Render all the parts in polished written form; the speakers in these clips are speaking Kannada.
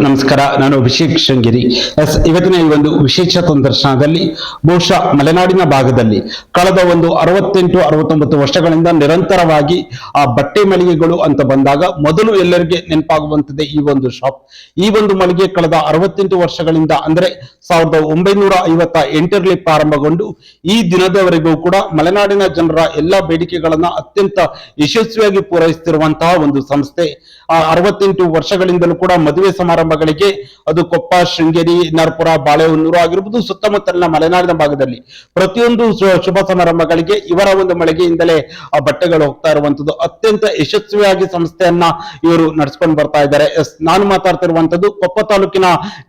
ನಮಸ್ಕಾರ. ನಾನು ಅಭಿಷೇಕ್ ಶೃಂಗೇರಿ. ಇವತ್ತಿನ ಈ ಒಂದು ವಿಶೇಷ ಸಂದರ್ಶನದಲ್ಲಿ ಬಹುಶಃ ಮಲೆನಾಡಿನ ಭಾಗದಲ್ಲಿ ಕಳೆದ ಒಂದು 68-69 ವರ್ಷಗಳಿಂದ ನಿರಂತರವಾಗಿ ಆ ಬಟ್ಟೆ ಮಳಿಗೆಗಳು ಅಂತ ಬಂದಾಗ ಮೊದಲು ಎಲ್ಲರಿಗೆ ನೆನಪಾಗುವಂತದ್ದೇ ಈ ಒಂದು ಶಾಪ್. ಈ ಒಂದು ಮಳಿಗೆ ಕಳೆದ 68 ವರ್ಷಗಳಿಂದ ಅಂದ್ರೆ 1958ರಲ್ಲಿ ಪ್ರಾರಂಭಗೊಂಡು ಈ ದಿನದವರೆಗೂ ಕೂಡ ಮಲೆನಾಡಿನ ಜನರ ಎಲ್ಲಾ ಬೇಡಿಕೆಗಳನ್ನ ಅತ್ಯಂತ ಯಶಸ್ವಿಯಾಗಿ ಪೂರೈಸುತ್ತಿರುವಂತಹ ಒಂದು ಸಂಸ್ಥೆ. 68 ವರ್ಷಗಳಿಂದಲೂ ಕೂಡ ಮದುವೆ ಸಮಾರಂಭಗಳಿಗೆ ಅದು ಕೊಪ್ಪ, ಶೃಂಗೇರಿ, ನರಪುರ, ಬಾಳೆಹೊನ್ನೂರು ಆಗಿರ್ಬೋದು, ಸುತ್ತಮುತ್ತಲಿನ ಮಲೆನಾಡಿನ ಭಾಗದಲ್ಲಿ ಪ್ರತಿಯೊಂದು ಶುಭ ಸಮಾರಂಭಗಳಿಗೆ ಇವರ ಒಂದು ಮಳಿಗೆಯಿಂದಲೇ ಆ ಬಟ್ಟೆಗಳು ಹೋಗ್ತಾ ಇರುವಂತದ್ದು. ಅತ್ಯಂತ ಯಶಸ್ವಿಯಾಗಿ ಸಂಸ್ಥೆಯನ್ನ ಇವರು ನಡೆಸ್ಕೊಂಡು ಬರ್ತಾ ಇದ್ದಾರೆ. ನಾನು ಮಾತಾಡ್ತಿರುವಂತದ್ದು ಕೊಪ್ಪ ತಾಲೂಕಿನ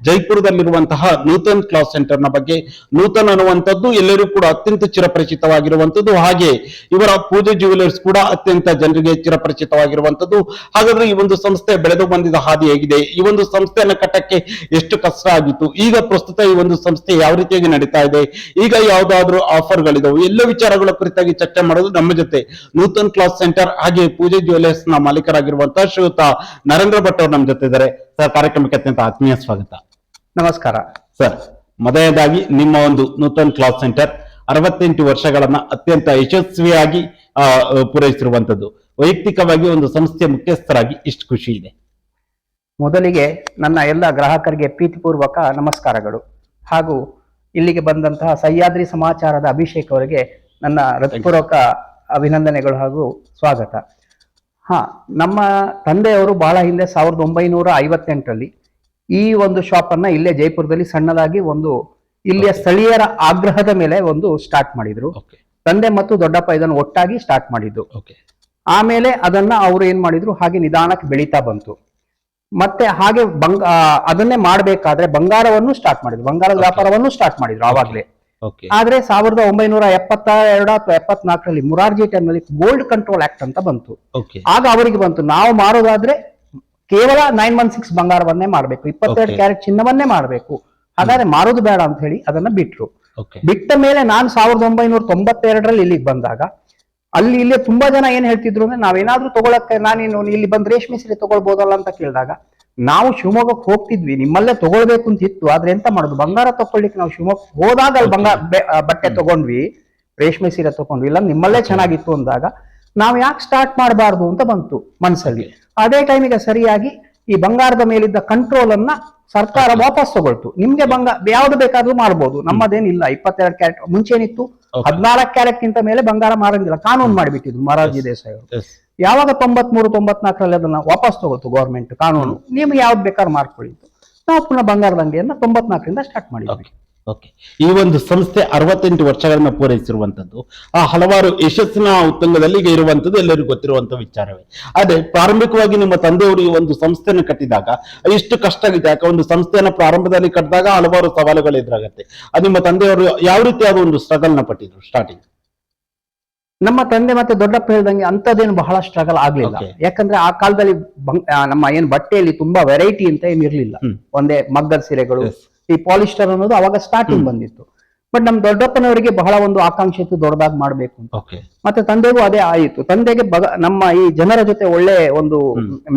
ಜೈಪುರದಲ್ಲಿರುವಂತಹ ನೂತನ್ ಕ್ಲಾತ್ ಸೆಂಟರ್ ನ ಬಗ್ಗೆ. ನೂತನ್ ಅನ್ನುವಂಥದ್ದು ಎಲ್ಲರೂ ಕೂಡ ಅತ್ಯಂತ ಚಿರಪರಿಚಿತವಾಗಿರುವಂತದ್ದು. ಹಾಗೆ ಇವರ ಪೂಜೆ ಜ್ಯುವೆಲರ್ಸ್ ಕೂಡ ಅತ್ಯಂತ ಜನರಿಗೆ ಚಿರಪರಿಚಿತವಾಗಿರುವಂತದ್ದು. ಹಾಗಾದ್ರೆ ಈ ಒಂದು ಸಂಸ್ಥೆ ಬೆಳೆದು ಬಂದಿದ್ದ ಹಾದಿ ಹೇಗಿದೆ, ಈ ಒಂದು ಸಂಸ್ಥೆಯನ್ನ ಕಟ್ಟಕ್ಕೆ ಎಷ್ಟು ಕಷ್ಟ ಆಗಿತ್ತು, ಈಗ ಪ್ರಸ್ತುತ ಈ ಒಂದು ಸಂಸ್ಥೆ ಯಾವ ರೀತಿಯಾಗಿ ನಡೀತಾ ಇದೆ, ಈಗ ಯಾವ್ದಾದ್ರು ಆಫರ್ಗಳಿದಾವೆ, ಎಲ್ಲ ವಿಚಾರಗಳ ಕುರಿತಾಗಿ ಚರ್ಚೆ ಮಾಡೋದು ನಮ್ಮ ಜೊತೆ ನೂತನ್ ಕ್ಲಾತ್ ಸೆಂಟರ್ ಹಾಗೆ ಪೂಜೆ ಜ್ಯುವೆಲರ್ಸ್ ನ ಮಾಲೀಕರಾಗಿರುವಂತಹ ಶ್ರೀಯುತ ನರೇಂದ್ರ ಭಟ್ ಅವರು ನಮ್ಮ ಜೊತೆ ಇದ್ದಾರೆ. ಸರ್, ಕಾರ್ಯಕ್ರಮಕ್ಕೆ ಅತ್ಯಂತ ಆತ್ಮೀಯ ಸ್ವಾಗತ. ನಮಸ್ಕಾರ ಸರ್. ಮೊದಲನೇದಾಗಿ ನಿಮ್ಮ ಒಂದು ನೂತನ್ ಕ್ಲಾತ್ ಸೆಂಟರ್ 68 ವರ್ಷಗಳನ್ನ ಅತ್ಯಂತ ಯಶಸ್ವಿಯಾಗಿ ಪೂರೈಸಿರುವಂತದ್ದು. ವೈಯಕ್ತಿಕವಾಗಿ ಒಂದು ಸಂಸ್ಥೆಯ ಮುಖ್ಯಸ್ಥರಾಗಿ ಎಷ್ಟು ಖುಷಿ ಇದೆ? ಮೊದಲಿಗೆ ನನ್ನ ಎಲ್ಲ ಗ್ರಾಹಕರಿಗೆ ಪ್ರೀತಿಪೂರ್ವಕ ನಮಸ್ಕಾರಗಳು. ಹಾಗೂ ಇಲ್ಲಿಗೆ ಬಂದಂತಹ ಸಹ್ಯಾದ್ರಿ ಸಮಾಚಾರದ ಅಭಿಷೇಕ್ ಅವರಿಗೆ ನನ್ನ ಹೃತ್ಪೂರ್ವಕ ಅಭಿನಂದನೆಗಳು ಹಾಗೂ ಸ್ವಾಗತ. ನಮ್ಮ ತಂದೆಯವರು ಬಹಳ ಹಿಂದೆ 1958ರಲ್ಲಿ ಈ ಒಂದು ಶಾಪ್ ಅನ್ನ ಇಲ್ಲೇ ಜೈಪುರದಲ್ಲಿ ಸಣ್ಣದಾಗಿ ಒಂದು ಇಲ್ಲಿಯ ಸ್ಥಳೀಯರ ಆಗ್ರಹದ ಮೇಲೆ ಒಂದು ಸ್ಟಾರ್ಟ್ ಮಾಡಿದ್ರು. ತಂದೆ ಮತ್ತು ದೊಡ್ಡಪ್ಪ ಇದನ್ನು ಒಟ್ಟಾಗಿ ಸ್ಟಾರ್ಟ್ ಮಾಡಿದ್ದು. ಆಮೇಲೆ ಅದನ್ನ ಅವರು ಏನ್ ಮಾಡಿದ್ರು, ಹಾಗೆ ನಿಧಾನಕ್ಕೆ ಬೆಳೀತಾ ಬಂತು. ಮತ್ತೆ ಹಾಗೆ ಅದನ್ನೇ ಮಾಡ್ಬೇಕಾದ್ರೆ ಬಂಗಾರವನ್ನು ಸ್ಟಾರ್ಟ್ ಮಾಡಿದ್ರು, ಬಂಗಾರದ ವ್ಯಾಪಾರವನ್ನು ಸ್ಟಾರ್ಟ್ ಮಾಡಿದ್ರು ಆವಾಗ್ಲೇ. ಆದ್ರೆ 1972 ಅಥವಾ 74ರಲ್ಲಿ ಮುರಾರ್ಜಿ ಟೈಮ್ನಲ್ಲಿ ಗೋಲ್ಡ್ ಕಂಟ್ರೋಲ್ ಆಕ್ಟ್ ಅಂತ ಬಂತು. ಆಗ ಅವರಿಗೆ ಬಂತು, ನಾವು ಮಾಡೋದಾದ್ರೆ ಕೇವಲ 916 ಬಂಗಾರವನ್ನೇ ಮಾಡ್ಬೇಕು, 22 ಕ್ಯಾರೆಟ್ ಚಿನ್ನವನ್ನೇ ಮಾಡ್ಬೇಕು, ಹಾಗಾದ್ರೆ ಮಾರೋದು ಬೇಡ ಅಂತ ಹೇಳಿ ಅದನ್ನ ಬಿಟ್ರು. ಬಿಟ್ಟ ಮೇಲೆ ನಾನು 1992ರಲ್ಲಿ ಇಲ್ಲಿಗೆ ಬಂದಾಗ ಇಲ್ಲಿ ತುಂಬಾ ಜನ ಏನ್ ಹೇಳ್ತಿದ್ರು ಅಂದ್ರೆ, ನಾವೇನಾದ್ರೂ ತಗೊಳಕ್ಕೆ ನಾನೇನು ಇಲ್ಲಿ ಬಂದ್ ರೇಷ್ಮೆ ಸೀರೆ ತಗೊಳ್ಬೋದಲ್ಲ ಅಂತ ಕೇಳಿದಾಗ, ನಾವು ಶಿವಮೊಗ್ಗಕ್ಕೆ ಹೋಗ್ತಿದ್ವಿ, ನಿಮ್ಮಲ್ಲೇ ತಗೊಳ್ಬೇಕು ಅಂತ ಇತ್ತು, ಆದ್ರೆ ಎಂತ ಮಾಡುದು, ಬಂಗಾರ ತಗೊಳ್ಳಿಕ್ಕೆ ನಾವು ಶಿವಮೊಗ್ಗ ಹೋದಾಗ ಅಲ್ಲಿ ಬಟ್ಟೆ ತಗೊಂಡ್ವಿ, ರೇಷ್ಮೆ ಸೀರೆ ತಗೊಂಡ್ವಿ, ಇಲ್ಲ ನಿಮ್ಮಲ್ಲೇ ಚೆನ್ನಾಗಿತ್ತು ಅಂದಾಗ ನಾವು ಯಾಕೆ ಸ್ಟಾರ್ಟ್ ಮಾಡಬಾರ್ದು ಅಂತ ಬಂತು ಮನಸ್ಸಲ್ಲಿ. ಅದೇ ಟೈಮಿಗೆ ಸರಿಯಾಗಿ ಈ ಬಂಗಾರದ ಮೇಲಿದ್ದ ಕಂಟ್ರೋಲ್ ಅನ್ನ ಸರ್ಕಾರ ವಾಪಸ್ ತಗೊಳ್ತು. ನಿಮ್ಗೆ ಯಾವ್ದು ಬೇಕಾದ್ರೂ ಮಾಡ್ಬೋದು, ನಮ್ಮದೇನಿಲ್ಲ. 22 ಕ್ಯಾರೆಟ್ ಮುಂಚೆನಿತ್ತು, 14 ಕ್ಯಾರೆಟ್ ಗಿಂತ ಮೇಲೆ ಬಂಗಾರ ಮಾರಂಗಿಲ್ಲ, ಕಾನೂನು ಮಾಡಿಬಿಟ್ಟಿದ್ರು ಮೊರಾರ್ಜಿ ದೇಸಾಯಿ ಅವರು. ಯಾವಾಗ 93-94ರಲ್ಲಿ ಅದನ್ನ ವಾಪಸ್ ತಗೊಳ್ತು ಗೌರ್ಮೆಂಟ್ ಕಾನೂನು, ನಿಮ್ಗೆ ಯಾವ್ದು ಬೇಕಾದ್ರೂ ಮಾಡ್ಕೊಳ್ಳಿತ್ತು. ನಾವು ಪುನಃ ಬಂಗಾರದ ಅಂಗಡಿಯನ್ನ 94ರಿಂದ ಸ್ಟಾರ್ಟ್ ಮಾಡಿದ್ವಿ. ಈ ಒಂದು ಸಂಸ್ಥೆ 68 ವರ್ಷಗಳನ್ನ ಪೂರೈಸಿರುವಂತದ್ದು, ಆ ಹಲವಾರು ಯಶಸ್ಸಿನ ಉತ್ತುಂಗದಲ್ಲಿ ಈಗ ಇರುವಂತದ್ದು ಎಲ್ಲರಿಗೂ ಗೊತ್ತಿರುವಂತ ವಿಚಾರವೇ. ಅದೇ ಪ್ರಾರಂಭಿಕವಾಗಿ ನಿಮ್ಮ ತಂದೆಯವರು ಈ ಒಂದು ಸಂಸ್ಥೆಯನ್ನು ಕಟ್ಟಿದಾಗ ಎಷ್ಟು ಕಷ್ಟ ಆಗಿದೆ, ಯಾಕೆ ಒಂದು ಸಂಸ್ಥೆಯನ್ನ ಪ್ರಾರಂಭದಲ್ಲಿ ಕಟ್ಟಿದಾಗ ಹಲವಾರು ಸವಾಲುಗಳು ಎದುರಾಗತ್ತೆ. ಅದು ನಿಮ್ಮ ತಂದೆಯವರು ಯಾವ ರೀತಿಯಾದ ಒಂದು ಸ್ಟ್ರಗಲ್ ನ ಪಟ್ಟಿದ್ರು ಸ್ಟಾರ್ಟಿಂಗ್? ನಮ್ಮ ತಂದೆ ಮತ್ತೆ ದೊಡ್ಡಪ್ಪ ಹೇಳ್ದಂಗೆ ಅಂತದೇನು ಬಹಳ ಸ್ಟ್ರಗಲ್ ಆಗ್ಲಿಲ್ಲ. ಯಾಕಂದ್ರೆ ಆ ಕಾಲದಲ್ಲಿ ನಮ್ಮ ಏನ್ ಬಟ್ಟೆಯಲ್ಲಿ ತುಂಬಾ ವೆರೈಟಿ ಅಂತ ಏನ್ ಇರ್ಲಿಲ್ಲ. ಒಂದೇ ಮಗ್ಗದ ಸೀರೆಗಳು, ಈ ಪಾಲಿಸ್ಟರ್ ಅನ್ನೋದು ಅವಾಗ ಸ್ಟಾರ್ಟಿಂಗ್ ಬಂದಿತ್ತು. ಬಟ್ ನಮ್ ದೊಡ್ಡಪ್ಪನವರಿಗೆ ಬಹಳ ಒಂದು ಆಕಾಂಕ್ಷೆ ಇತ್ತು, ದೊಡ್ಡದಾಗಿ ಮಾಡ್ಬೇಕು ಅಂತ. ಮತ್ತೆ ತಂದೆಗೂ ಅದೇ ಆಯಿತು. ತಂದೆಗೆ ನಮ್ಮ ಈ ಜನರ ಜೊತೆ ಒಳ್ಳೆ ಒಂದು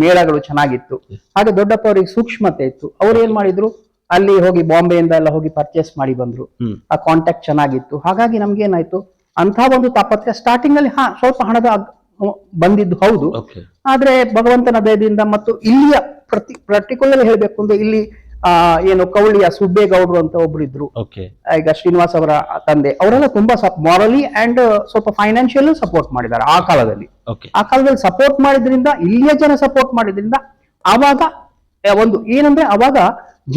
ಮೇಳಗಳು ಚೆನ್ನಾಗಿತ್ತು. ಹಾಗೆ ದೊಡ್ಡಪ್ಪ ಅವರಿಗೆ ಸೂಕ್ಷ್ಮತೆ ಇತ್ತು. ಅವ್ರು ಏನ್ ಮಾಡಿದ್ರು, ಅಲ್ಲಿ ಹೋಗಿ ಬಾಂಬೆಯಿಂದ ಎಲ್ಲ ಹೋಗಿ ಪರ್ಚೇಸ್ ಮಾಡಿ ಬಂದ್ರು. ಆ ಕಾಂಟ್ಯಾಕ್ಟ್ ಚೆನ್ನಾಗಿತ್ತು. ಹಾಗಾಗಿ ನಮ್ಗೆ ಏನಾಯ್ತು, ಅಂತ ಒಂದು ತಾಪತ್ರೆ ಸ್ಟಾರ್ಟಿಂಗ್ ಅಲ್ಲಿ ಸ್ವಲ್ಪ ಹಣದ ಬಂದಿದ್ದು ಹೌದು. ಆದ್ರೆ ಭಗವಂತನ ದಯದಿಂದ ಮತ್ತು ಇಲ್ಲಿಯ ಪರ್ಟಿಕ್ಯುಲರ್ ಹೇಳ್ಬೇಕು ಅಂದ್ರೆ, ಇಲ್ಲಿ ಏನು ಕವಳಿಯ ಸುಬ್ಬೇಗೌಡರು ಅಂತ ಒಬ್ರು ಇದ್ರು, ಈಗ ಶ್ರೀನಿವಾಸ್ ಅವರ ತಂದೆ, ಅವರೆಲ್ಲ ತುಂಬಾ ಮಾರಲಿ ಅಂಡ್ ಸ್ವಲ್ಪ ಫೈನಾನ್ಷಿಯಲ್ ಸಪೋರ್ಟ್ ಮಾಡಿದ್ದಾರೆ ಆ ಕಾಲದಲ್ಲಿ. ಆ ಕಾಲದಲ್ಲಿ ಸಪೋರ್ಟ್ ಮಾಡಿದ್ರಿಂದ, ಇಲ್ಲಿಯ ಜನ ಸಪೋರ್ಟ್ ಮಾಡಿದ್ರಿಂದ ಅವಾಗ ಒಂದು ಏನಂದ್ರೆ, ಅವಾಗ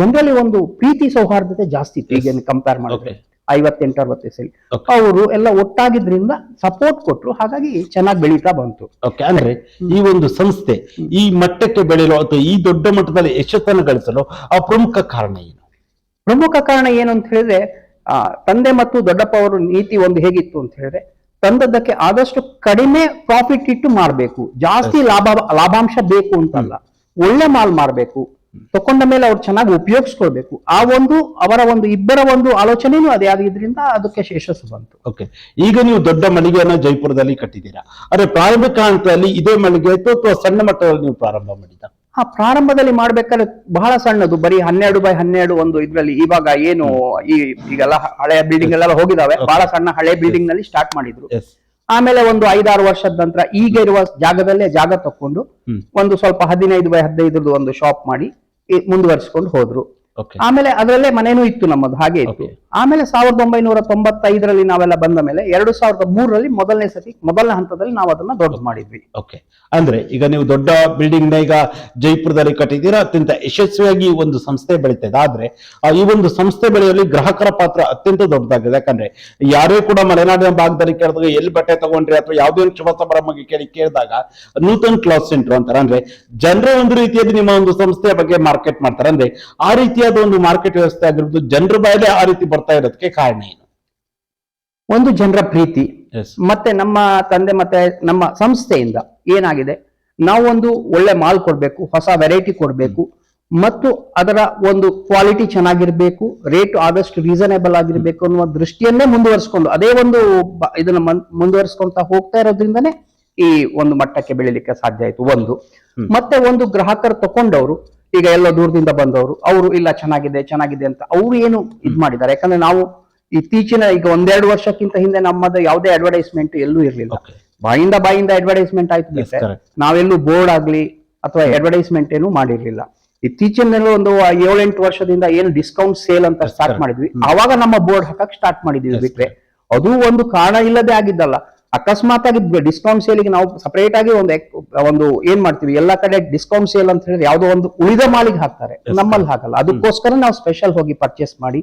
ಜನರಲ್ಲಿ ಒಂದು ಪ್ರೀತಿ ಸೌಹಾರ್ದತೆ ಜಾಸ್ತಿ ಇತ್ತು. ಈಗ ಕಂಪೇರ್ ಮಾಡಿದ್ರೆ 58-60 ಅವರು ಎಲ್ಲ ಒಟ್ಟಾಗಿದ್ರಿಂದ ಸಪೋರ್ಟ್ ಕೊಟ್ರು. ಹಾಗಾಗಿ ಚೆನ್ನಾಗಿ ಬೆಳೀತಾ ಬಂತು. ಅಂದ್ರೆ ಈ ಒಂದು ಸಂಸ್ಥೆ ಈ ಮಟ್ಟಕ್ಕೆ ಬೆಳೆಯಲು ಅಥವಾ ಈ ದೊಡ್ಡ ಮಟ್ಟದಲ್ಲಿ ಯಶಸ್ಸನ್ನು ಗಳಿಸಲು ಆ ಪ್ರಮುಖ ಕಾರಣ ಏನು? ಪ್ರಮುಖ ಕಾರಣ ಏನು ಅಂತ ಹೇಳಿದ್ರೆ, ತಂದೆ ಮತ್ತು ದೊಡ್ಡಪ್ಪ ಅವರು ನೀತಿ ಒಂದು ಹೇಗಿತ್ತು ಅಂತ ಹೇಳಿದ್ರೆ, ತಂದದ್ದಕ್ಕೆ ಆದಷ್ಟು ಕಡಿಮೆ ಪ್ರಾಫಿಟ್ ಇಟ್ಟು ಮಾಡ್ಬೇಕು, ಜಾಸ್ತಿ ಲಾಭಾಂಶ ಬೇಕು ಅಂತಲ್ಲ, ಒಳ್ಳೆ ಮಾಲ್ ಮಾಡ್ಬೇಕು, ತಕೊಂಡ ಮೇಲೆ ಅವ್ರು ಚೆನ್ನಾಗಿ ಉಪಯೋಗಿಸ್ಕೊಳ್ಬೇಕು. ಆ ಒಂದು ಅವರ ಒಂದು ಇಬ್ಬರ ಒಂದು ಆಲೋಚನೆನೂ ಅದೇ ಆಗಿದ್ರಿಂದ ಅದಕ್ಕೆ ಯಶಸ್ಸು ಬಂತು. ಈಗ ನೀವು ದೊಡ್ಡ ಮಳಿಗೆಯನ್ನ ಜೈಪುರದಲ್ಲಿ ಕಟ್ಟಿದ್ದೀರಾ, ಆದ್ರೆ ಪ್ರಾರಂಭಿಕ ಹಂತದಲ್ಲಿ ಇದೇ ಮಳಿಗೆ ಇತ್ತು ಅಥವಾ ಸಣ್ಣ ಮಟ್ಟದಲ್ಲಿ ನೀವು ಪ್ರಾರಂಭ ಮಾಡಿದ? ಪ್ರಾರಂಭದಲ್ಲಿ ಮಾಡ್ಬೇಕಾದ್ರೆ ಬಹಳ ಸಣ್ಣದು, ಬರೀ 12x12 ಒಂದು ಇದ್ರಲ್ಲಿ. ಇವಾಗ ಏನು ಈಗೆಲ್ಲ ಹಳೆಯ ಬಿಲ್ಡಿಂಗ್ ಎಲ್ಲ ಹೋಗಿದಾವೆ, ಬಹಳ ಸಣ್ಣ ಹಳೆ ಬಿಲ್ಡಿಂಗ್ ನಲ್ಲಿ ಸ್ಟಾರ್ಟ್ ಮಾಡಿದ್ರು. ಆಮೇಲೆ ಒಂದು 5-6 ವರ್ಷದ ನಂತರ ಈಗ ಇರುವ ಜಾಗದಲ್ಲೇ ಜಾಗ ತಕೊಂಡು ಒಂದು ಸ್ವಲ್ಪ 15x15 ಒಂದು ಶಾಪ್ ಮಾಡಿ ಮುಂದುವರಿಸಿಕೊಂಡು ಹೋದ್ರು. ಆಮೇಲೆ ಅದರಲ್ಲೇ ಮನೇನೂ ಇತ್ತು ನಮ್ಮದು, ಹಾಗೆ ಇತ್ತು. ಆಮೇಲೆ 1995ರಲ್ಲಿ ನಾವೆಲ್ಲ ಬಂದ ಮೇಲೆ 2003ರಲ್ಲಿ ಮೊದಲನೇ ಹಂತದಲ್ಲಿ ನಾವು ಅದನ್ನ ದೊಡ್ಡ ಮಾಡಿದ್ವಿ. ಓಕೆ, ಅಂದ್ರೆ ಈಗ ನೀವು ದೊಡ್ಡ ಬಿಲ್ಡಿಂಗ್ ನ ಈಗ ಜೈಪುರದಲ್ಲಿ ಕಟ್ಟಿದ್ದೀರಾ, ಅತ್ಯಂತ ಯಶಸ್ವಿಯಾಗಿ ಈ ಒಂದು ಸಂಸ್ಥೆ ಬೆಳೀತದೆ. ಆದ್ರೆ ಈ ಒಂದು ಸಂಸ್ಥೆ ಬೆಳೆಯಲ್ಲಿ ಗ್ರಾಹಕರ ಪಾತ್ರ ಅತ್ಯಂತ ದೊಡ್ಡದಾಗಿದೆ. ಯಾಕಂದ್ರೆ ಯಾರೇ ಕೂಡ ಮಲೆನಾಡಿನ ಭಾಗದಲ್ಲಿ ಕೇಳಿದಾಗ ಎಲ್ಲಿ ಬಟ್ಟೆ ತಗೊಂಡ್ರಿ ಅಥವಾ ಯಾವುದೇ ಒಂದು ಶುಭ ಸಮಾರಂಭಕ್ಕೆ ಕೇಳಿದಾಗ ನೂತನ್ ಕ್ಲಾತ್ ಸೆಂಟರ್ ಅಂತಾರೆ. ಅಂದ್ರೆ ಜನರ ಒಂದು ರೀತಿಯಲ್ಲಿ ನಿಮ್ಮ ಒಂದು ಸಂಸ್ಥೆಯ ಬಗ್ಗೆ ಮಾರ್ಕೆಟ್ ಮಾಡ್ತಾರೆ. ಅಂದ್ರೆ ಆ ರೀತಿಯಾದ ಒಂದು ಮಾರ್ಕೆಟ್ ವ್ಯವಸ್ಥೆ ಆಗಿರೋದು ಜನರ ಬಾಯಲ್ಲಿ ಆ ರೀತಿ ಬರ್ತಾ ಇರೋದಕ್ಕೆ ಕಾರಣ ಏನು? ಒಂದು ಜನರ ಪ್ರೀತಿ, ಮತ್ತೆ ನಮ್ಮ ತಂದೆ ಮತ್ತೆ ನಮ್ಮ ಸಂಸ್ಥೆಯಿಂದ ಏನಾಗಿದೆ, ನಾವು ಒಂದು ಒಳ್ಳೆ ಮಾಲ್ ಕೊಡ್ಬೇಕು, ಹೊಸ ವೆರೈಟಿ ಕೊಡ್ಬೇಕು, ಮತ್ತು ಅದರ ಒಂದು ಕ್ವಾಲಿಟಿ ಚೆನ್ನಾಗಿರ್ಬೇಕು, ರೇಟ್ ಆದಷ್ಟು ರೀಸನೇಬಲ್ ಆಗಿರ್ಬೇಕು ಅನ್ನುವ ದೃಷ್ಟಿಯನ್ನೇ ಮುಂದುವರಿಸಿಕೊಂಡು ಅದೇ ಒಂದು ಇದನ್ನ ಮುಂದುವರಿಸ್ಕೊಂತ ಹೋಗ್ತಾ ಇರೋದ್ರಿಂದನೇ ಈ ಒಂದು ಮಟ್ಟಕ್ಕೆ ಬೆಳಿಲಿಕ್ಕೆ ಸಾಧ್ಯ ಆಯ್ತು. ಒಂದು ಮತ್ತೆ ಒಂದು ಗ್ರಾಹಕರು ತಕೊಂಡವರು, ಈಗ ಎಲ್ಲೋ ದೂರದಿಂದ ಬಂದವರು, ಅವರು ಇಲ್ಲ ಚೆನ್ನಾಗಿದೆ ಅಂತ ಅವರು ಏನು ಇದ್ ಮಾಡಿದ್ದಾರೆ. ಯಾಕಂದ್ರೆ ನಾವು ಇತ್ತೀಚಿನ ಈಗ 1-2 ವರ್ಷಕ್ಕಿಂತ ಹಿಂದೆ ನಮ್ಮದು ಯಾವುದೇ ಅಡ್ವರ್ಟೈಸ್ಮೆಂಟ್ ಎಲ್ಲೂ ಇರ್ಲಿಲ್ಲ. ಬಾಯಿಂದ ಅಡ್ವರ್ಟೈಸ್ಮೆಂಟ್ ಆಯ್ತು ಬಿಟ್ರೆ ನಾವೆಲ್ಲೂ ಬೋರ್ಡ್ ಆಗ್ಲಿ ಅಥವಾ ಅಡ್ವರ್ಟೈಸ್ಮೆಂಟ್ ಏನು ಮಾಡಿರ್ಲಿಲ್ಲ. ಇತ್ತೀಚಿನ ಒಂದು 7-8 ವರ್ಷದಿಂದ ಏನು ಡಿಸ್ಕೌಂಟ್ ಸೇಲ್ ಅಂತ ಸ್ಟಾರ್ಟ್ ಮಾಡಿದ್ವಿ, ಆವಾಗ ನಮ್ಮ ಬೋರ್ಡ್ ಹಾಕಕ್ ಸ್ಟಾರ್ಟ್ ಮಾಡಿದ್ವಿ. ಬಿಟ್ರೆ ಅದು ಒಂದು ಕಾರಣ ಇಲ್ಲದೆ ಆಗಿದ್ದಲ್ಲ, ಅಕಸ್ಮಾತ್ ಆಗಿ ಡಿಸ್ಕೌಂಟ್ ಸೇಲಿಗೆ ನಾವು ಸಪರೇಟ್ ಆಗಿ ಒಂದು ಏನ್ ಮಾಡ್ತೀವಿ, ಎಲ್ಲಾ ಕಡೆ ಡಿಸ್ಕೌಂಟ್ ಸೇಲ್ ಅಂತ ಹೇಳಿದ್ರೆ ಯಾವುದೋ ಒಂದು ಉಳಿದ ಮಾಲಿಗೆ ಹಾಕ್ತಾರೆ, ನಮ್ಮಲ್ಲಿ ಹಾಕಲ್ಲ. ಅದಕ್ಕೋಸ್ಕರ ನಾವು ಸ್ಪೆಷಲ್ ಹೋಗಿ ಪರ್ಚೇಸ್ ಮಾಡಿ,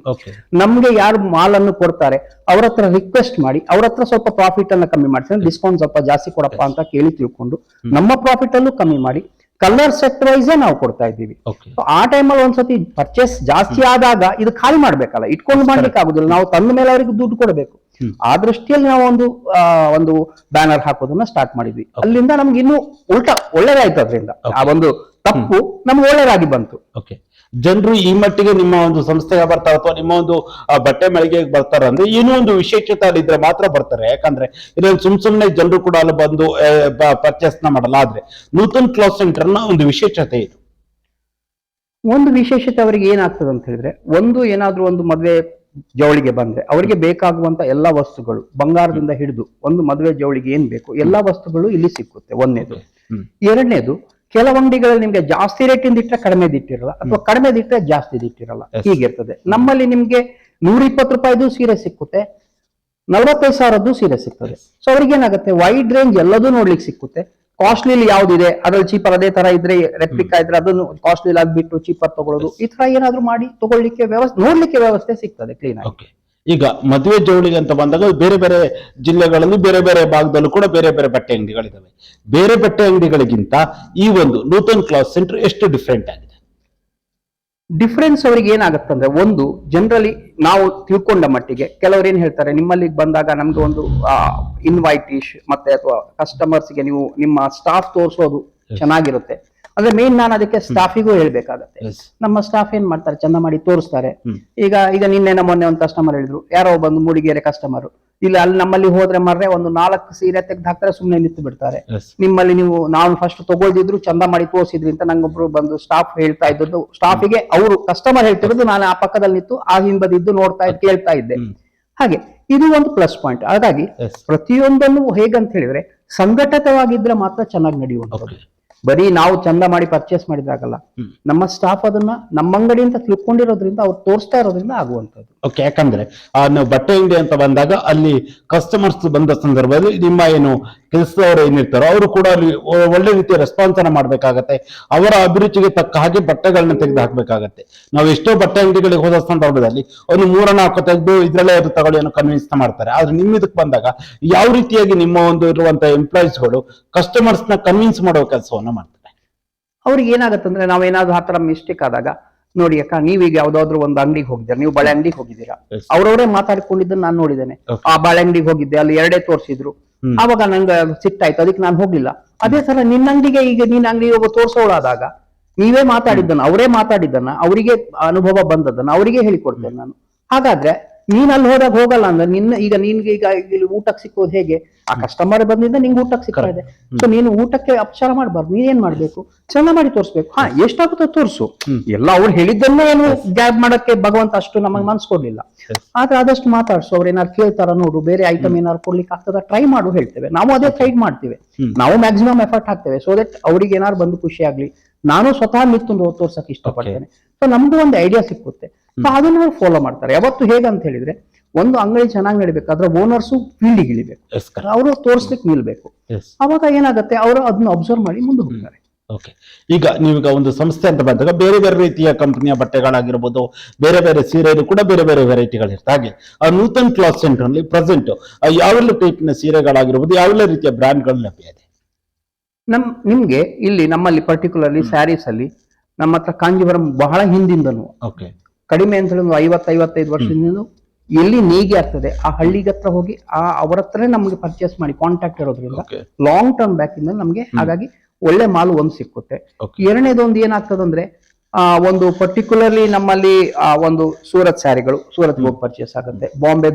ನಮ್ಗೆ ಯಾರು ಮಾಲ್ ಅನ್ನು ಕೊಡ್ತಾರೆ ಅವ್ರ ಹತ್ರ ರಿಕ್ವೆಸ್ಟ್ ಮಾಡಿ, ಅವ್ರ ಹತ್ರ ಸ್ವಲ್ಪ ಪ್ರಾಫಿಟ್ ಅನ್ನ ಕಮ್ಮಿ ಮಾಡ್ತೀವಿ, ಡಿಸ್ಕೌಂಟ್ ಸ್ವಲ್ಪ ಜಾಸ್ತಿ ಕೊಡಪ್ಪ ಅಂತ ಕೇಳಿ ತಿಳ್ಕೊಂಡು ನಮ್ಮ ಪ್ರಾಫಿಟ್ ಅಲ್ಲೂ ಕಮ್ಮಿ ಮಾಡಿ ಕಲರ್ ಸೆಟ್ ವೈಸೇ ನಾವು ಕೊಡ್ತಾ ಇದ್ದೀವಿ. ಆ ಟೈಮಲ್ಲಿ ಒಂದ್ಸತಿ ಪರ್ಚೇಸ್ ಜಾಸ್ತಿ ಆದಾಗ ಇದು ಖಾಲಿ ಮಾಡ್ಬೇಕಲ್ಲ, ಇಟ್ಕೊಂಡು ಮಾಡ್ಲಿಕ್ಕೆ ಆಗುದಿಲ್ಲ, ನಾವು ತಂದ ಮೇಲೆ ಅವರಿಗೆ ದುಡ್ಡು ಕೊಡಬೇಕು. ಆ ದೃಷ್ಟಿಯಲ್ಲಿ ನಾವು ಒಂದು ಬ್ಯಾನರ್ ಹಾಕೋದನ್ನ ಸ್ಟಾರ್ಟ್ ಮಾಡಿದ್ವಿ. ಅಲ್ಲಿಂದ ನಮ್ಗೆ ಇನ್ನೂ ಒಳ್ಳೇದಾಯ್ತು. ಅದರಿಂದ ಆ ಒಂದು ತಪ್ಪು ನಮ್ಗೆ ಒಳ್ಳೇದಾಗಿ ಬಂತು. ಜನರು ಈ ಮಟ್ಟಿಗೆ ನಿಮ್ಮ ಒಂದು ಸಂಸ್ಥೆಗೆ ಬರ್ತಾರೆ ಅಥವಾ ನಿಮ್ಮ ಒಂದು ಬಟ್ಟೆ ಮಳಿಗೆಗೆ ಬರ್ತಾರೆ ಅಂದ್ರೆ ಏನೋ ಒಂದು ವಿಶೇಷತೆ ಅಲ್ಲಿದ್ರೆ ಮಾತ್ರ ಬರ್ತಾರೆ. ಯಾಕಂದ್ರೆ ಇದರಲ್ಲಿ ಸುಮ್ನೆ ಜನರು ಕೂಡ ಅಲ್ಲಿ ಬಂದು ಪರ್ಚೇಸ್ ನ ಮಾಡಲ್ಲ. ಆದ್ರೆ ನೂತನ್ ಕ್ಲಾತ್ ಸೆಂಟರ್ ನ ಒಂದು ವಿಶೇಷತೆ ಇದು. ಒಂದು ವಿಶೇಷತೆ ಅವರಿಗೆ ಏನಾಗ್ತದೆ ಅಂತ ಹೇಳಿದ್ರೆ, ಏನಾದ್ರೂ ಒಂದು ಮದ್ವೆ ಜವಳಿಗೆ ಬಂದ್ರೆ ಅವರಿಗೆ ಬೇಕಾಗುವಂತ ಎಲ್ಲಾ ವಸ್ತುಗಳು, ಬಂಗಾರದಿಂದ ಹಿಡಿದು ಒಂದು ಮದುವೆ ಜವಳಿಗೆ ಏನ್ ಬೇಕು ಎಲ್ಲಾ ವಸ್ತುಗಳು ಇಲ್ಲಿ ಸಿಕ್ಕುತ್ತೆ. ಒಂದನೇದು. ಎರಡನೇದು, ಕೆಲವು ಅಂಗಡಿಗಳಲ್ಲಿ ನಿಮ್ಗೆ ಜಾಸ್ತಿ ರೇಟಿಂದ ಇಟ್ಟರೆ ಕಡಿಮೆ ದಿಟ್ಟಿರಲ್ಲ, ಅಥವಾ ಕಡಿಮೆ ದಿಟ್ಟರೆ ಜಾಸ್ತಿ ದಿಟ್ಟಿರಲ್ಲ, ಹೀಗಿರ್ತದೆ. ನಮ್ಮಲ್ಲಿ ನಿಮ್ಗೆ 120 ರೂಪಾಯಿದು ಸೀರೆ ಸಿಕ್ಕುತ್ತೆ, 45,000ದ್ದು ಸೀರೆ ಸಿಗ್ತದೆ. ಸೊ ಅವ್ರಿಗೆ ಏನಾಗುತ್ತೆ, ವೈಡ್ ರೇಂಜ್ ಎಲ್ಲದೂ ನೋಡ್ಲಿಕ್ಕೆ ಸಿಕ್ಕುತ್ತೆ. ಕಾಸ್ಟ್ಲಿ ಯಾವ್ದಿದೆ ಅದ್ರಲ್ಲಿ ಚೀಪರ್ ಅದೇ ತರ ಇದ್ರೆ ರೆಪ್ಲಿಕಾ ಇದ್ರೆ ಅದನ್ನು ಕಾಸ್ಟ್ಲಿ ಆಗ್ಬಿಟ್ಟು ಚೀಪರ್ ತಗೊಳ್ಳೋದು, ಈ ತರ ಏನಾದ್ರು ಮಾಡಿ ತಗೊಳ್ಳಿಕ್ಕೆ ನೋಡ್ಲಿಕ್ಕೆ ವ್ಯವಸ್ಥೆ ಸಿಗ್ತದೆ ಕ್ಲೀನ್ ಆಗಿ. ಈಗ ಮದುವೆ ಜವಳಿಗೆ ಅಂತ ಬಂದಾಗ ಬೇರೆ ಬೇರೆ ಜಿಲ್ಲೆಗಳಲ್ಲಿ ಬೇರೆ ಬೇರೆ ಭಾಗದಲ್ಲೂ ಕೂಡ ಬೇರೆ ಬೇರೆ ಬಟ್ಟೆ ಅಂಗಡಿಗಳಿದಾವೆ. ಬೇರೆ ಬಟ್ಟೆ ಅಂಗಡಿಗಳಿಗಿಂತ ಈ ಒಂದು ನೂತನ್ ಕ್ಲಾತ್ ಸೆಂಟರ್ ಎಷ್ಟು ಡಿಫ್ರೆಂಟ್ ಆಗಿದೆ? ಡಿಫ್ರೆನ್ಸ್ ಅವ್ರಿಗೆ ಏನಾಗುತ್ತಂದ್ರೆ, ಒಂದು ಜನರಲಿ ನಾವು ತಿಳ್ಕೊಂಡ ಮಟ್ಟಿಗೆ ಕೆಲವರು ಏನ್ ಹೇಳ್ತಾರೆ, ನಿಮ್ಮಲ್ಲಿ ಬಂದಾಗ ನಮ್ಗೆ ಒಂದು ಇನ್ವೈಟೀಶ್ ಮತ್ತೆ ಅಥವಾ ಕಸ್ಟಮರ್ಸ್ಗೆ ನೀವು ನಿಮ್ಮ ಸ್ಟಾಫ್ ತೋರಿಸೋದು ಚೆನ್ನಾಗಿರುತ್ತೆ. ಅಂದ್ರೆ ಮೇನ್ ನಾನು ಅದಕ್ಕೆ ಸ್ಟಾಫಿಗೂ ಹೇಳ್ಬೇಕಾಗತ್ತೆ. ನಮ್ಮ ಸ್ಟಾಫ್ ಏನ್ ಮಾಡ್ತಾರೆ, ಚಂದ ಮಾಡಿ ತೋರಿಸ್ತಾರೆ. ಈಗ ನಿನ್ನೆ ಮೊನ್ನೆ ಒಂದು ಕಸ್ಟಮರ್ ಹೇಳಿದ್ರು, ಯಾರೋ ಬಂದು ಮೂಡಿಗೆರೆ ಕಸ್ಟಮರ್, ಇಲ್ಲ ಅಲ್ಲಿ ನಮ್ಮಲ್ಲಿ ಹೋದ್ರೆ ಮರ್ರೆ ಒಂದು 4 ಸೀರೆ ತೆಗೆದು ಹಾಕ್ತಾರೆ, ಸುಮ್ಮನೆ ನಿಂತು ಬಿಡ್ತಾರೆ. ನಿಮ್ಮಲ್ಲಿ ನಾವು ಫಸ್ಟ್ ತಗೊಳ್ದಿದ್ರು ಚಂದ ಮಾಡಿ ತೋರಿಸಿದ್ರಿ ಅಂತ ನಂಗೊಬ್ರು ಬಂದು ಸ್ಟಾಫ್ ಹೇಳ್ತಾ ಇದ್ದದ್ದು, ಸ್ಟಾಫಿಗೆ ಅವರು ಕಸ್ಟಮರ್ ಹೇಳ್ತಿರೋದು ನಾನು ಆ ಪಕ್ಕದಲ್ಲಿ ನಿಂತು ಆ ಹಿಂಬದಿದ್ದು ನೋಡ್ತಾ ಕೇಳ್ತಾ ಇದ್ದೆ. ಹಾಗೆ ಇದು ಒಂದು ಪ್ಲಸ್ ಪಾಯಿಂಟ್. ಹಾಗಾಗಿ ಪ್ರತಿಯೊಂದನ್ನು ಹೇಗಂತ ಹೇಳಿದ್ರೆ ಸಂಘಟಿತವಾಗಿದ್ರೆ ಮಾತ್ರ ಚೆನ್ನಾಗಿ ನಡೆಯುವಂಥದ್ದು. ಬರೀ ನಾವು ಚಂದ ಮಾಡಿ ಪರ್ಚೇಸ್ ಮಾಡಿದಾಗಲ್ಲ, ನಮ್ಮ ಸ್ಟಾಫ್ ಅದನ್ನ ನಮ್ಮ ಅಂಗಡಿ ಅಂತ ತಿಳ್ಕೊಂಡಿರೋದ್ರಿಂದ ಅವ್ರು ತೋರಿಸ್ತಾ ಇರೋದ್ರಿಂದ ಆಗುವಂತದ್ದು. ಓಕೆ, ಯಾಕಂದ್ರೆ ನಾವು ಬಟ್ಟೆ ಅಂಗಡಿ ಅಂತ ಬಂದಾಗ ಅಲ್ಲಿ ಕಸ್ಟಮರ್ಸ್ ಬಂದ ಸಂದರ್ಭದಲ್ಲಿ ನಿಮ್ಮ ಏನು ಕೆಲಸದವರು ಏನಿರ್ತಾರೋ ಅವರು ಕೂಡ ಅಲ್ಲಿ ಒಳ್ಳೆ ರೀತಿಯ ರೆಸ್ಪಾನ್ಸ್ ಅನ್ನ ಮಾಡ್ಬೇಕಾಗತ್ತೆ. ಅವರ ಅಭಿರುಚಿಗೆ ತಕ್ಕ ಹಾಗೆ ಬಟ್ಟೆಗಳನ್ನ ತೆಗೆದು ಹಾಕ್ಬೇಕಾಗತ್ತೆ. ನಾವು ಎಷ್ಟೋ ಬಟ್ಟೆ ಅಂಗಡಿಗಳಿಗೆ ಹೋದ ಸಂದರ್ಭದಲ್ಲಿ ಒಂದು 3-4 ತೆಗೆದು ಇದ್ರಲ್ಲೇ ಅದು ತಗೊಳ್ಳಿ ಅನ್ನೋ ಕನ್ವಿನ್ಸ್ ಮಾಡ್ತಾರೆ. ಆದ್ರೆ ನಿಮ್ಮ ಇದಕ್ಕೆ ಬಂದಾಗ ಯಾವ ರೀತಿಯಾಗಿ ನಿಮ್ಮ ಒಂದು ಇರುವಂತಹ ಎಂಪ್ಲಾಯೀಸ್ಗಳು ಕಸ್ಟಮರ್ಸ್ ನ ಕನ್ವಿನ್ಸ್ ಮಾಡೋ ಕೆಲಸವನ್ನ ಮಾಡ್ತಾರೆ? ಅವ್ರಿಗೆ ಏನಾಗತ್ತಂದ್ರೆ, ನಾವೇನಾದ್ರೂ ಆ ತರ ಮಿಸ್ಟೇಕ್ ಆದಾಗ, ನೋಡಿ ಅಕ್ಕ ನೀವೀಗ ಯಾವ್ದಾದ್ರು ಒಂದು ಅಂಗಡಿಗೆ ಹೋಗಿದ್ದೀರಾ, ನೀವು ಬಳೆ ಅಂಗಡಿಗೆ ಹೋಗಿದ್ದೀರಾ, ಅವ್ರವರೇ ಮಾತಾಡ್ಕೊಂಡಿದ್ದನ್ನು ನಾನು ನೋಡಿದ್ದೇನೆ. ಆ ಬಳೆ ಅಂಗಡಿಗೆ ಹೋಗಿದ್ದೆ, ಅಲ್ಲಿ 2 ತೋರಿಸಿದ್ರು, ಆವಾಗ ನಂಗೆ ಸಿಟ್ಟಾಯ್ತು, ಅದಕ್ಕೆ ನಾನು ಹೋಗ್ಲಿಲ್ಲ. ಅದೇ ತರ ನಿನ್ನ ಅಂಗಡಿಗೆ ಈಗ ನಿನ್ನ ಅಂಗಡಿಗೆ ಹೋಗೋ ತೋರ್ಸೋಳಾದಾಗ ನೀವೇ ಮಾತಾಡಿದ್ದನ್ನ ಅವರೇ ಮಾತಾಡಿದ್ದನ್ನ ಅವರಿಗೆ ಅನುಭವ ಬಂದದ್ದನ್ನ ಅವರಿಗೆ ಹೇಳಿಕೊಡ್ತೇನೆ ನಾನು. ಹಾಗಾದ್ರೆ ನೀನ್ ಅಲ್ಲಿ ಹೋದಾಗ ಹೋಗಲ್ಲ ಅಂದ್ರೆ ಈಗ ನಿನ್ಗೆ ಈಗ ಇಲ್ಲಿ ಊಟಕ್ಕೆ ಸಿಕ್ಕೋದು ಹೇಗೆ, ಆ ಕಸ್ಟಮರ್ ಬಂದಿಂದ ನಿಂಗೆ ಊಟಕ್ಕೆ ಸಿಗ್ತಾ ಇದೆ. ಸೊ ನೀನು ಊಟಕ್ಕೆ ಅಪಚಾರ ಮಾಡ್ಬಾರ್ದು. ನೀನೇನ್ ಮಾಡ್ಬೇಕು, ಚಂದ ಮಾಡಿ ತೋರಿಸ್ಬೇಕು. ಎಷ್ಟಾಗುತ್ತೋ ತೋರಿಸು. ಎಲ್ಲ ಅವ್ರು ಹೇಳಿದ್ದನ್ನೇ ಏನು ಗ್ಯಾಬ್ ಮಾಡಕ್ಕೆ ಭಗವಂತ ಅಷ್ಟು ನಮಗೆ ಮನ್ಸ್ ಕೊಡ್ಲಿಲ್ಲ. ಆದ್ರೆ ಆದಷ್ಟು ಮಾತಾಡ್ಸು. ಅವ್ರು ಏನಾರು ಕೇಳ್ತಾರ ನೋಡು, ಬೇರೆ ಐಟಮ್ ಏನಾರು ಕೊಡ್ಲಿಕ್ಕೆ ಆಗ್ತದ ಟ್ರೈ ಮಾಡು ಹೇಳ್ತೇವೆ. ನಾವು ಅದೇ ಟ್ರೈ ಮಾಡ್ತೀವಿ. ನಾವು ಮ್ಯಾಕ್ಸಿಮಮ್ ಎಫರ್ಟ್ ಹಾಕ್ತೇವೆ ಸೊ ದಟ್ ಅವ್ರಿಗೆ ಏನಾರು ಬಂದು ಖುಷಿ ಆಗ್ಲಿ. ನಾನು ಸ್ವತಃ ನಿಂತು ತೋರ್ಸಕ್ ಇಷ್ಟಪಡ್ತೇನೆ. ಸೊ ನಮ್ಗೂ ಒಂದು ಐಡಿಯಾ ಸಿಕ್ಕುತ್ತೆ. ಸೊ ಅದನ್ನ ಅವ್ರು ಫಾಲೋ ಮಾಡ್ತಾರೆ. ಯಾವತ್ತು ಹೇಗಂತ ಹೇಳಿದ್ರೆ, ಒಂದು ಅಂಗಡಿ ಚೆನ್ನಾಗಿ ನಡಿಬೇಕಾದ್ರೆ ಓನರ್ಸು ಫೀಲ್ಡಿಗೆ ಇಳಿಬೇಕು, ಅವರು ತೋರ್ಸ್ಲಿಕ್ಕೆ ನಿಲ್ಬೇಕು. ಅವಾಗ ಏನಾಗುತ್ತೆ, ಅವರು ಅದನ್ನ ಅಬ್ಸರ್ವ್ ಮಾಡಿ ಮುಂದೆ ಹೋಗ್ತಾರೆ. ಓಕೆ, ಈಗ ನೀವೀಗ ಒಂದು ಸಂಸ್ಥೆ ಅಂತ ಬಂದಾಗ ಬೇರೆ ಬೇರೆ ರೀತಿಯ ಕಂಪನಿಯ ಬಟ್ಟೆಗಳಾಗಿರ್ಬೋದು, ಬೇರೆ ಬೇರೆ ಸೀರೆಗಳು ಕೂಡ ಬೇರೆ ಬೇರೆ ವೆರೈಟಿಗಳಿರ್ತವೆ. ಹಾಗೆ ಆ ನೂತನ್ ಕ್ಲಾತ್ ಸೆಂಟರ್ ನಲ್ಲಿ ಪ್ರೆಸೆಂಟ್ ಯಾವೆಲ್ಲ ಟೈಪ್ನ ಸೀರೆಗಳಾಗಿರ್ಬೋದು, ಯಾವೆಲ್ಲ ರೀತಿಯ ಬ್ರ್ಯಾಂಡ್ಗಳು ಲಭ್ಯ ಇದೆ? ನಿಮ್ಗೆ ಇಲ್ಲಿ ನಮ್ಮಲ್ಲಿ ಪರ್ಟಿಕ್ಯುಲರ್ಲಿ ಸ್ಯಾರೀಸ್ ಅಲ್ಲಿ ನಮ್ಮ ಹತ್ರ ಕಾಂಜೀವರಂ ಬಹಳ ಹಿಂದಿಂದನು, ಕಡಿಮೆ ಅಂತ ಹೇಳಿ 50-55 ವರ್ಷದಿಂದ ಎಲ್ಲಿ ನೇಗಿ ಆಗ್ತದೆ ಆ ಹಳ್ಳಿಗೆ ಹತ್ರ ಹೋಗಿ ಅವ್ರ ಹತ್ರ ನಮ್ಗೆ ಪರ್ಚೇಸ್ ಮಾಡಿ ಕಾಂಟ್ಯಾಕ್ಟ್ ಇರೋದ್ರಿಂದ ಲಾಂಗ್ ಟರ್ಮ್ ಬ್ಯಾಕ್ ಇಂದ ನಮ್ಗೆ ಹಾಗಾಗಿ ಒಳ್ಳೆ ಮಾಲು ಒಂದು ಸಿಕ್ಕುತ್ತೆ. ಎರಡನೇದೊಂದು ಏನಾಗ್ತದಂದ್ರೆ, ಒಂದು ಪರ್ಟಿಕ್ಯುಲರ್ಲಿ ನಮ್ಮಲ್ಲಿ ಒಂದು ಸೂರತ್ ಸ್ಯಾರಿಗಳು ಸೂರತ್ ಹೋಗಿ ಪರ್ಚೇಸ್ ಆಗುತ್ತೆ,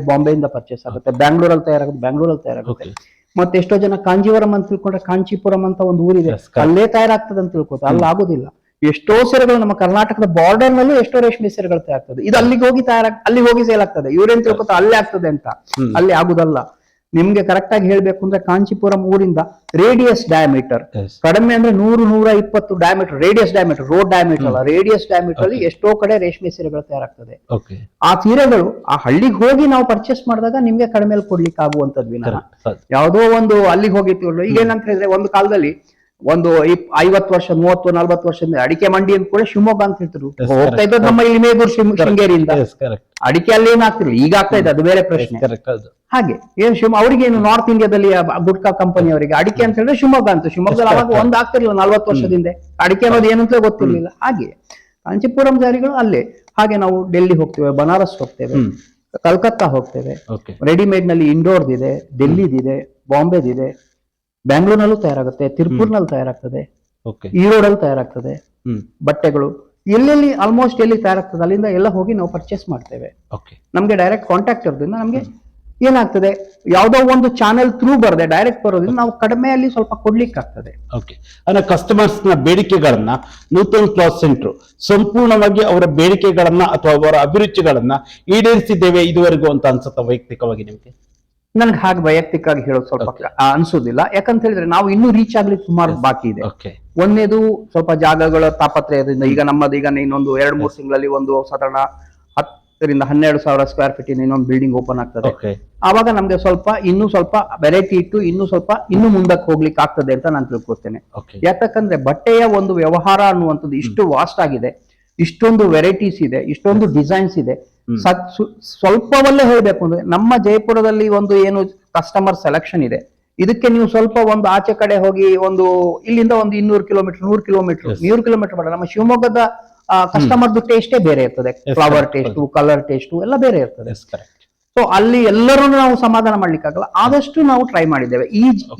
ಬಾಂಬೆಯಿಂದ ಪರ್ಚೇಸ್ ಆಗುತ್ತೆ, ಬ್ಯಾಂಗ್ಳೂರಲ್ಲಿ ತಯಾರಾಗುತ್ತೆ. ಮತ್ತೆ ಎಷ್ಟೋ ಜನ ಕಾಂಜೀವರಂ ಅಂತ ತಿಳ್ಕೊಂಡ್ರೆ ಕಾಂಚೀಪುರಂ ಅಂತ ಒಂದು ಊರಿದೆ, ಅಲ್ಲೇ ತಯಾರಾಗ್ತದೆ ಅಂತ ತಿಳ್ಕೊತಾರೆ. ಅಲ್ಲಿ ಆಗೋದಿಲ್ಲ. ಎಷ್ಟೋ ಸೀರೆಗಳು ನಮ್ಮ ಕರ್ನಾಟಕದ ಬಾರ್ಡರ್ ನಲ್ಲೂ ಎಷ್ಟೋ ರೇಷ್ಮೆ ಸೀರೆಗಳು ತಯಾರಾಗ್ತದೆ. ಇದು ಅಲ್ಲಿಗೆ ಹೋಗಿ ಸೇಲ್ ಆಗ್ತದೆ. ಇವ್ರೇನ್ ತಿಳ್ಕೊತಾರೆ ಅಲ್ಲೇ ಆಗ್ತದೆ ಅಂತ. ಅಲ್ಲಿ ಆಗುದಲ್ಲ. ನಿಮ್ಗೆ ಕರೆಕ್ಟ್ ಆಗಿ ಹೇಳ್ಬೇಕು ಅಂದ್ರೆ ಕಾಂಚೀಪುರಂ ಊರಿಂದ ರೇಡಿಯಸ್ ಡಯಾಮೀಟರ್ ಕಡಿಮೆ ಅಂದ್ರೆ 100-120 diameter, radius diameter, road diameter ಅಲ್ಲ, ರೇಡಿಯಸ್ ಡಯಾಮೀಟರ್ ಅಲ್ಲಿ ಎಷ್ಟೋ ಕಡೆ ರೇಷ್ಮೆ ಸೀರೆಗಳು ತಯಾರಾಗ್ತದೆ. ಆ ಸೀರೆಗಳು ಆ ಹಳ್ಳಿಗೆ ಹೋಗಿ ನಾವು ಪರ್ಚೇಸ್ ಮಾಡಿದಾಗ ನಿಮ್ಗೆ ಕಡಿಮೆ ಕೊಡ್ಲಿಕ್ಕೆ ಆಗುವಂತದ್ದು ವಿನ ಯಾವುದೋ ಒಂದು ಅಲ್ಲಿಗೆ ಹೋಗಿತ್ತು. ಈಗ ಏನಂತ ಹೇಳಿದ್ರೆ, ಒಂದು ಕಾಲದಲ್ಲಿ ಒಂದು 50 ವರ್ಷ 30-40 ವರ್ಷದಿಂದ ಅಡಿಕೆ ಮಂಡಿ ಅಂತ ಕೂಡ ಶಿವಮೊಗ್ಗ ಅಂತ ಹೇಳ್ತಿದ್ರು. ಹೋಗ್ತಾ ಇದ್ದದ್ದು ನಮ್ಮ ಇಲ್ಲಿ ಮೇಗೂರು ಶೃಂಗೇರಿಯಿಂದ. ಅಡಿಕೆ ಅಲ್ಲಿ ಏನಾಗ್ತಿರ್ಲಿಲ್ಲ, ಈಗ ಆಗ್ತಾ ಇದೆ, ಅದು ಬೇರೆ ಪ್ರಶ್ನೆ. ಹಾಗೆ ಏನ್ ಅವ್ರಿಗೇನು ನಾರ್ತ್ ಇಂಡಿಯಾದಲ್ಲಿ ಗುಡ್ಕಾ ಕಂಪನಿ ಅವರಿಗೆ ಅಡಿಕೆ ಅಂತ ಹೇಳಿದ್ರೆ ಶಿವಮೊಗ್ಗ ಅಂತ. ಶಿವಮೊಗ್ಗದಲ್ಲಿ ಅವಾಗ ಒಂದು ಆಗ್ತಿರ್ಲಿಲ್ಲ 40 ವರ್ಷದಿಂದ. ಅಡಿಕೆ ಅನ್ನೋದು ಏನಂತ ಗೊತ್ತಿರ್ಲಿಲ್ಲ. ಹಾಗೆ ಕಾಂಚೀಪುರಂ ಜಾರಿಗಳು ಅಲ್ಲೇ. ಹಾಗೆ ನಾವು ಡೆಲ್ಲಿ ಹೋಗ್ತೇವೆ, ಬನಾರಸ್ ಹೋಗ್ತೇವೆ, ಕಲ್ಕತ್ತಾ ಹೋಗ್ತೇವೆ. ರೆಡಿಮೇಡ್ ನಲ್ಲಿ ಇಂಡೋರ್ದಿದೆ, ಡೆಲ್ಲಿದಿದೆ, ಬಾಂಬೆದಿದೆ, ಬ್ಯಾಂಗ್ಳೂರ್ನಲ್ಲೂ ತಯಾರಾಗುತ್ತೆ, ತಿರುಪೂರ್ನಲ್ಲಿ ತಯಾರಾಗ್ತದೆ, ಈರೋಡಲ್ಲಿ ತಯಾರಾಗ್ತದೆ ಬಟ್ಟೆಗಳು. ಎಲ್ಲೆಲ್ಲಿ ಆಲ್ಮೋಸ್ಟ್ ಎಲ್ಲಿ ತಯಾರಾಗ್ತದೆ ಅಲ್ಲಿಂದ ಎಲ್ಲ ಹೋಗಿ ನಾವು ಪರ್ಚೇಸ್ ಮಾಡ್ತೇವೆ. ನಮ್ಗೆ ಡೈರೆಕ್ಟ್ ಕಾಂಟ್ಯಾಕ್ಟ್ ಇರೋದ್ರಿಂದ ನಮ್ಗೆ ಏನಾಗ್ತದೆ, ಯಾವ್ದೋ ಒಂದು ಚಾನೆಲ್ ಥ್ರೂ ಬರದೆ ಡೈರೆಕ್ಟ್ ಬರೋದ್ರಿಂದ ನಾವು ಕಡಿಮೆಯಲ್ಲಿ ಸ್ವಲ್ಪ ಕೊಡ್ಲಿಕ್ಕೆ ಆಗ್ತದೆ. ಅಂದ್ರೆ ಕಸ್ಟಮರ್ಸ್ ನ ಬೇಡಿಕೆಗಳನ್ನ ನೂತನ್ ಕ್ಲಾತ್ ಸೆಂಟರ್ ಸಂಪೂರ್ಣವಾಗಿ ಅವರ ಬೇಡಿಕೆಗಳನ್ನ ಅಥವಾ ಅವರ ಅಭಿರುಚಿಗಳನ್ನ ಈಡೇರಿಸಿದ್ದೇವೆ ಇದುವರೆಗೂ ಅಂತ ಅನ್ಸುತ್ತೆ ವೈಯಕ್ತಿಕವಾಗಿ ನಿಮ್ಗೆ? ನನ್ಗೆ ಹಾಗೆ ವೈಯಕ್ತಿಕವಾಗಿ ಹೇಳೋದು ಸ್ವಲ್ಪ ಅನ್ಸೋದಿಲ್ಲ. ಯಾಕಂತ ಹೇಳಿದ್ರೆ ನಾವು ಇನ್ನೂ ರೀಚ್ ಆಗ್ಲಿಕ್ಕೆ ಸುಮಾರು ಬಾಕಿ ಇದೆ. ಒಂದೇದು ಸ್ವಲ್ಪ ಜಾಗಗಳ ತಾಪತ್ರಯದಿಂದ ಈಗ ನಮ್ಮದು ಈಗ ಇನ್ನೊಂದು 2-3 ತಿಂಗಳಲ್ಲಿ ಒಂದು ಸಾಧಾರಣ 10,000-12,000 ಸ್ಕ್ವೇರ್ ಫೀಟ್ ಇನ್ನೊಂದು ಬಿಲ್ಡಿಂಗ್ ಓಪನ್ ಆಗ್ತದೆ. ಆವಾಗ ನಮ್ಗೆ ಇನ್ನೂ ಸ್ವಲ್ಪ ವೆರೈಟಿ ಇಟ್ಟು ಇನ್ನೂ ಮುಂದಕ್ಕೆ ಹೋಗ್ಲಿಕ್ಕೆ ಆಗ್ತದೆ ಅಂತ ನಾನು ತಿಳ್ಕೊಳ್ತೇನೆ. ಯಾಕಂದ್ರೆ ಬಟ್ಟೆಯ ಒಂದು ವ್ಯವಹಾರ ಅನ್ನುವಂಥದ್ದು ಇಷ್ಟು ವಾಸ್ಟ್ ಆಗಿದೆ, ಇಷ್ಟೊಂದು ವೆರೈಟೀಸ್ ಇದೆ, ಇಷ್ಟೊಂದು ಡಿಸೈನ್ಸ್ ಇದೆ. ಸ್ವಲ್ಪವಲ್ಲೇ ಹೇಳ್ಬೇಕು ಅಂದ್ರೆ ನಮ್ಮ ಜೈಪುರದಲ್ಲಿ ಒಂದು ಏನು ಕಸ್ಟಮರ್ ಸೆಲೆಕ್ಷನ್ ಇದೆ, ಇದಕ್ಕೆ ನೀವು ಸ್ವಲ್ಪ ಒಂದು ಆಚೆ ಕಡೆ ಹೋಗಿ ಒಂದು ಇಲ್ಲಿಂದ ಒಂದು 200 ಕಿಲೋಮೀಟರ್ 100 ಕಿಲೋಮೀಟರ್ ಬೇಡ, ನಮ್ಮ ಶಿವಮೊಗ್ಗದ ಕಸ್ಟಮರ್ದು ಟೇಸ್ಟೇ ಬೇರೆ ಇರ್ತದೆ. ಫ್ಲವರ್ ಟೇಸ್ಟ್, ಕಲರ್ ಟೇಸ್ಟ್ ಎಲ್ಲ ಬೇರೆ ಇರ್ತದೆ. ಸೊ ಅಲ್ಲಿ ಎಲ್ಲರೂ ನಾವು ಸಮಾಧಾನ ಮಾಡ್ಲಿಕ್ಕಾಗಲ್ಲ. ಆದಷ್ಟು ನಾವು ಟ್ರೈ ಮಾಡಿದ್ದೇವೆ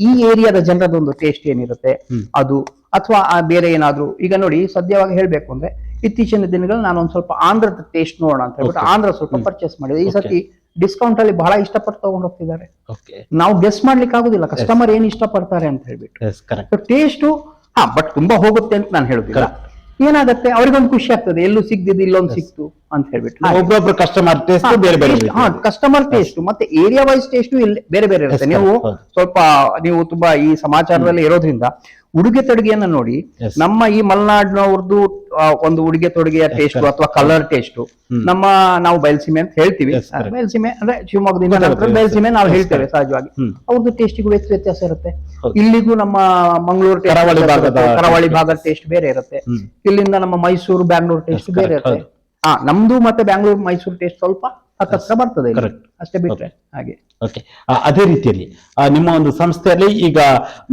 ಈ ಏರಿಯಾದ ಜನರದೊಂದು ಟೇಸ್ಟ್ ಏನಿರುತ್ತೆ ಅದು, ಅಥವಾ ಬೇರೆ ಏನಾದ್ರು. ಈಗ ನೋಡಿ, ಸದ್ಯವಾಗಿ ಹೇಳ್ಬೇಕು ಅಂದ್ರೆ ಇತ್ತೀಚಿನ ದಿನಗಳಲ್ಲಿ ನಾನು ಒಂದ್ ಸ್ವಲ್ಪ ಆಂಧ್ರದ ಟೇಸ್ಟ್ ನೋಡೋಣ ಅಂತ ಹೇಳ್ಬಿಟ್ಟು ಆಂಧ್ರ ಸ್ವಲ್ಪ ಪರ್ಚೇಸ್ ಮಾಡಿದೆ. ಈ ಸತಿ ಡಿಸ್ಕೌಂಟ್ ಅಲ್ಲಿ ಬಹಳ ಇಷ್ಟಪಟ್ಟು ತಗೊಂಡು ಹೋಗ್ತಿದ್ದಾರೆ. ನಾವು ಗೆಸ್ ಮಾಡ್ಲಿಕ್ಕೆ ಆಗುದಿಲ್ಲ ಕಸ್ಟಮರ್ ಏನ್ ಇಷ್ಟಪಡ್ತಾರೆ ಅಂತ ಹೇಳ್ಬಿಟ್ಟು. ಟೇಸ್ಟು ಬಟ್ ತುಂಬಾ ಹೋಗುತ್ತೆ ಅಂತ ನಾನು ಹೇಳುದಿಲ್ಲ. ಏನಾಗುತ್ತೆ, ಅವ್ರಿಗೊಂದು ಖುಷಿ ಆಗ್ತದೆ, ಎಲ್ಲೂ ಸಿಗ್ದಿದ್ದು ಇಲ್ಲೊಂದು ಸಿಕ್ತು ಅಂತ ಹೇಳ್ಬಿಟ್ಟು. ಒಬ್ಬೊಬ್ರು ಕಸ್ಟಮರ್ ಟೇಸ್ಟ್ ಬೇರೆ ಬೇರೆ, ಕಸ್ಟಮರ್ ಟೇಸ್ಟ್ ಮತ್ತೆ ಏರಿಯಾ ವೈಸ್ ಟೇಸ್ಟ್ ಬೇರೆ ಬೇರೆ ಇರುತ್ತೆ. ನೀವು ತುಂಬಾ ಈ ಸಮಾಚಾರದಲ್ಲಿ ಇರೋದ್ರಿಂದ ಉಡುಗೆ ತೊಡುಗೆಯನ್ನ ನೋಡಿ, ನಮ್ಮ ಈ ಮಲೆನಾಡಿನವ್ರದ್ದು ಒಂದು ಉಡುಗೆ ತೊಡುಗೆಯ ಟೇಸ್ಟ್ ಅಥವಾ ಕಲರ್ ಟೇಸ್ಟ್ ನಾವು ಬಯಲ್ಸೀಮೆ ಅಂತ ಹೇಳ್ತೀವಿ. ಬಯಲ್ಸೀಮೆ ಅಂದ್ರೆ ಶಿವಮೊಗ್ಗದಿಂದ ಬಯಲ್ಸೀಮೆ ನಾವು ಹೇಳ್ತೇವೆ ಸಹಜವಾಗಿ. ಅವ್ರದ್ದು ಟೇಸ್ಟಿಗೂ ವ್ಯತ್ಯಾಸ ಇರುತ್ತೆ. ಇಲ್ಲಿಗೂ ನಮ್ಮ ಮಂಗಳೂರು ಕರಾವಳಿ ಭಾಗದ ಟೇಸ್ಟ್ ಬೇರೆ ಇರುತ್ತೆ, ಇಲ್ಲಿಂದ ನಮ್ಮ ಮೈಸೂರು ಬ್ಯಾಂಗ್ಳೂರ್ ಟೇಸ್ಟ್ ಬೇರೆ ಇರುತ್ತೆ. ನಮ್ದು ಮತ್ತೆ ಬ್ಯಾಂಗ್ಳೂರ್ ಮೈಸೂರು ಟೇಸ್ಟ್ ಸ್ವಲ್ಪ ಹತ್ರ ಬರ್ತದೆ, ಅಷ್ಟೇ ಬಿಟ್ರೆ ಹಾಗೆ. ಅದೇ ರೀತಿಯಲ್ಲಿ ನಿಮ್ಮ ಒಂದು ಸಂಸ್ಥೆಯಲ್ಲಿ ಈಗ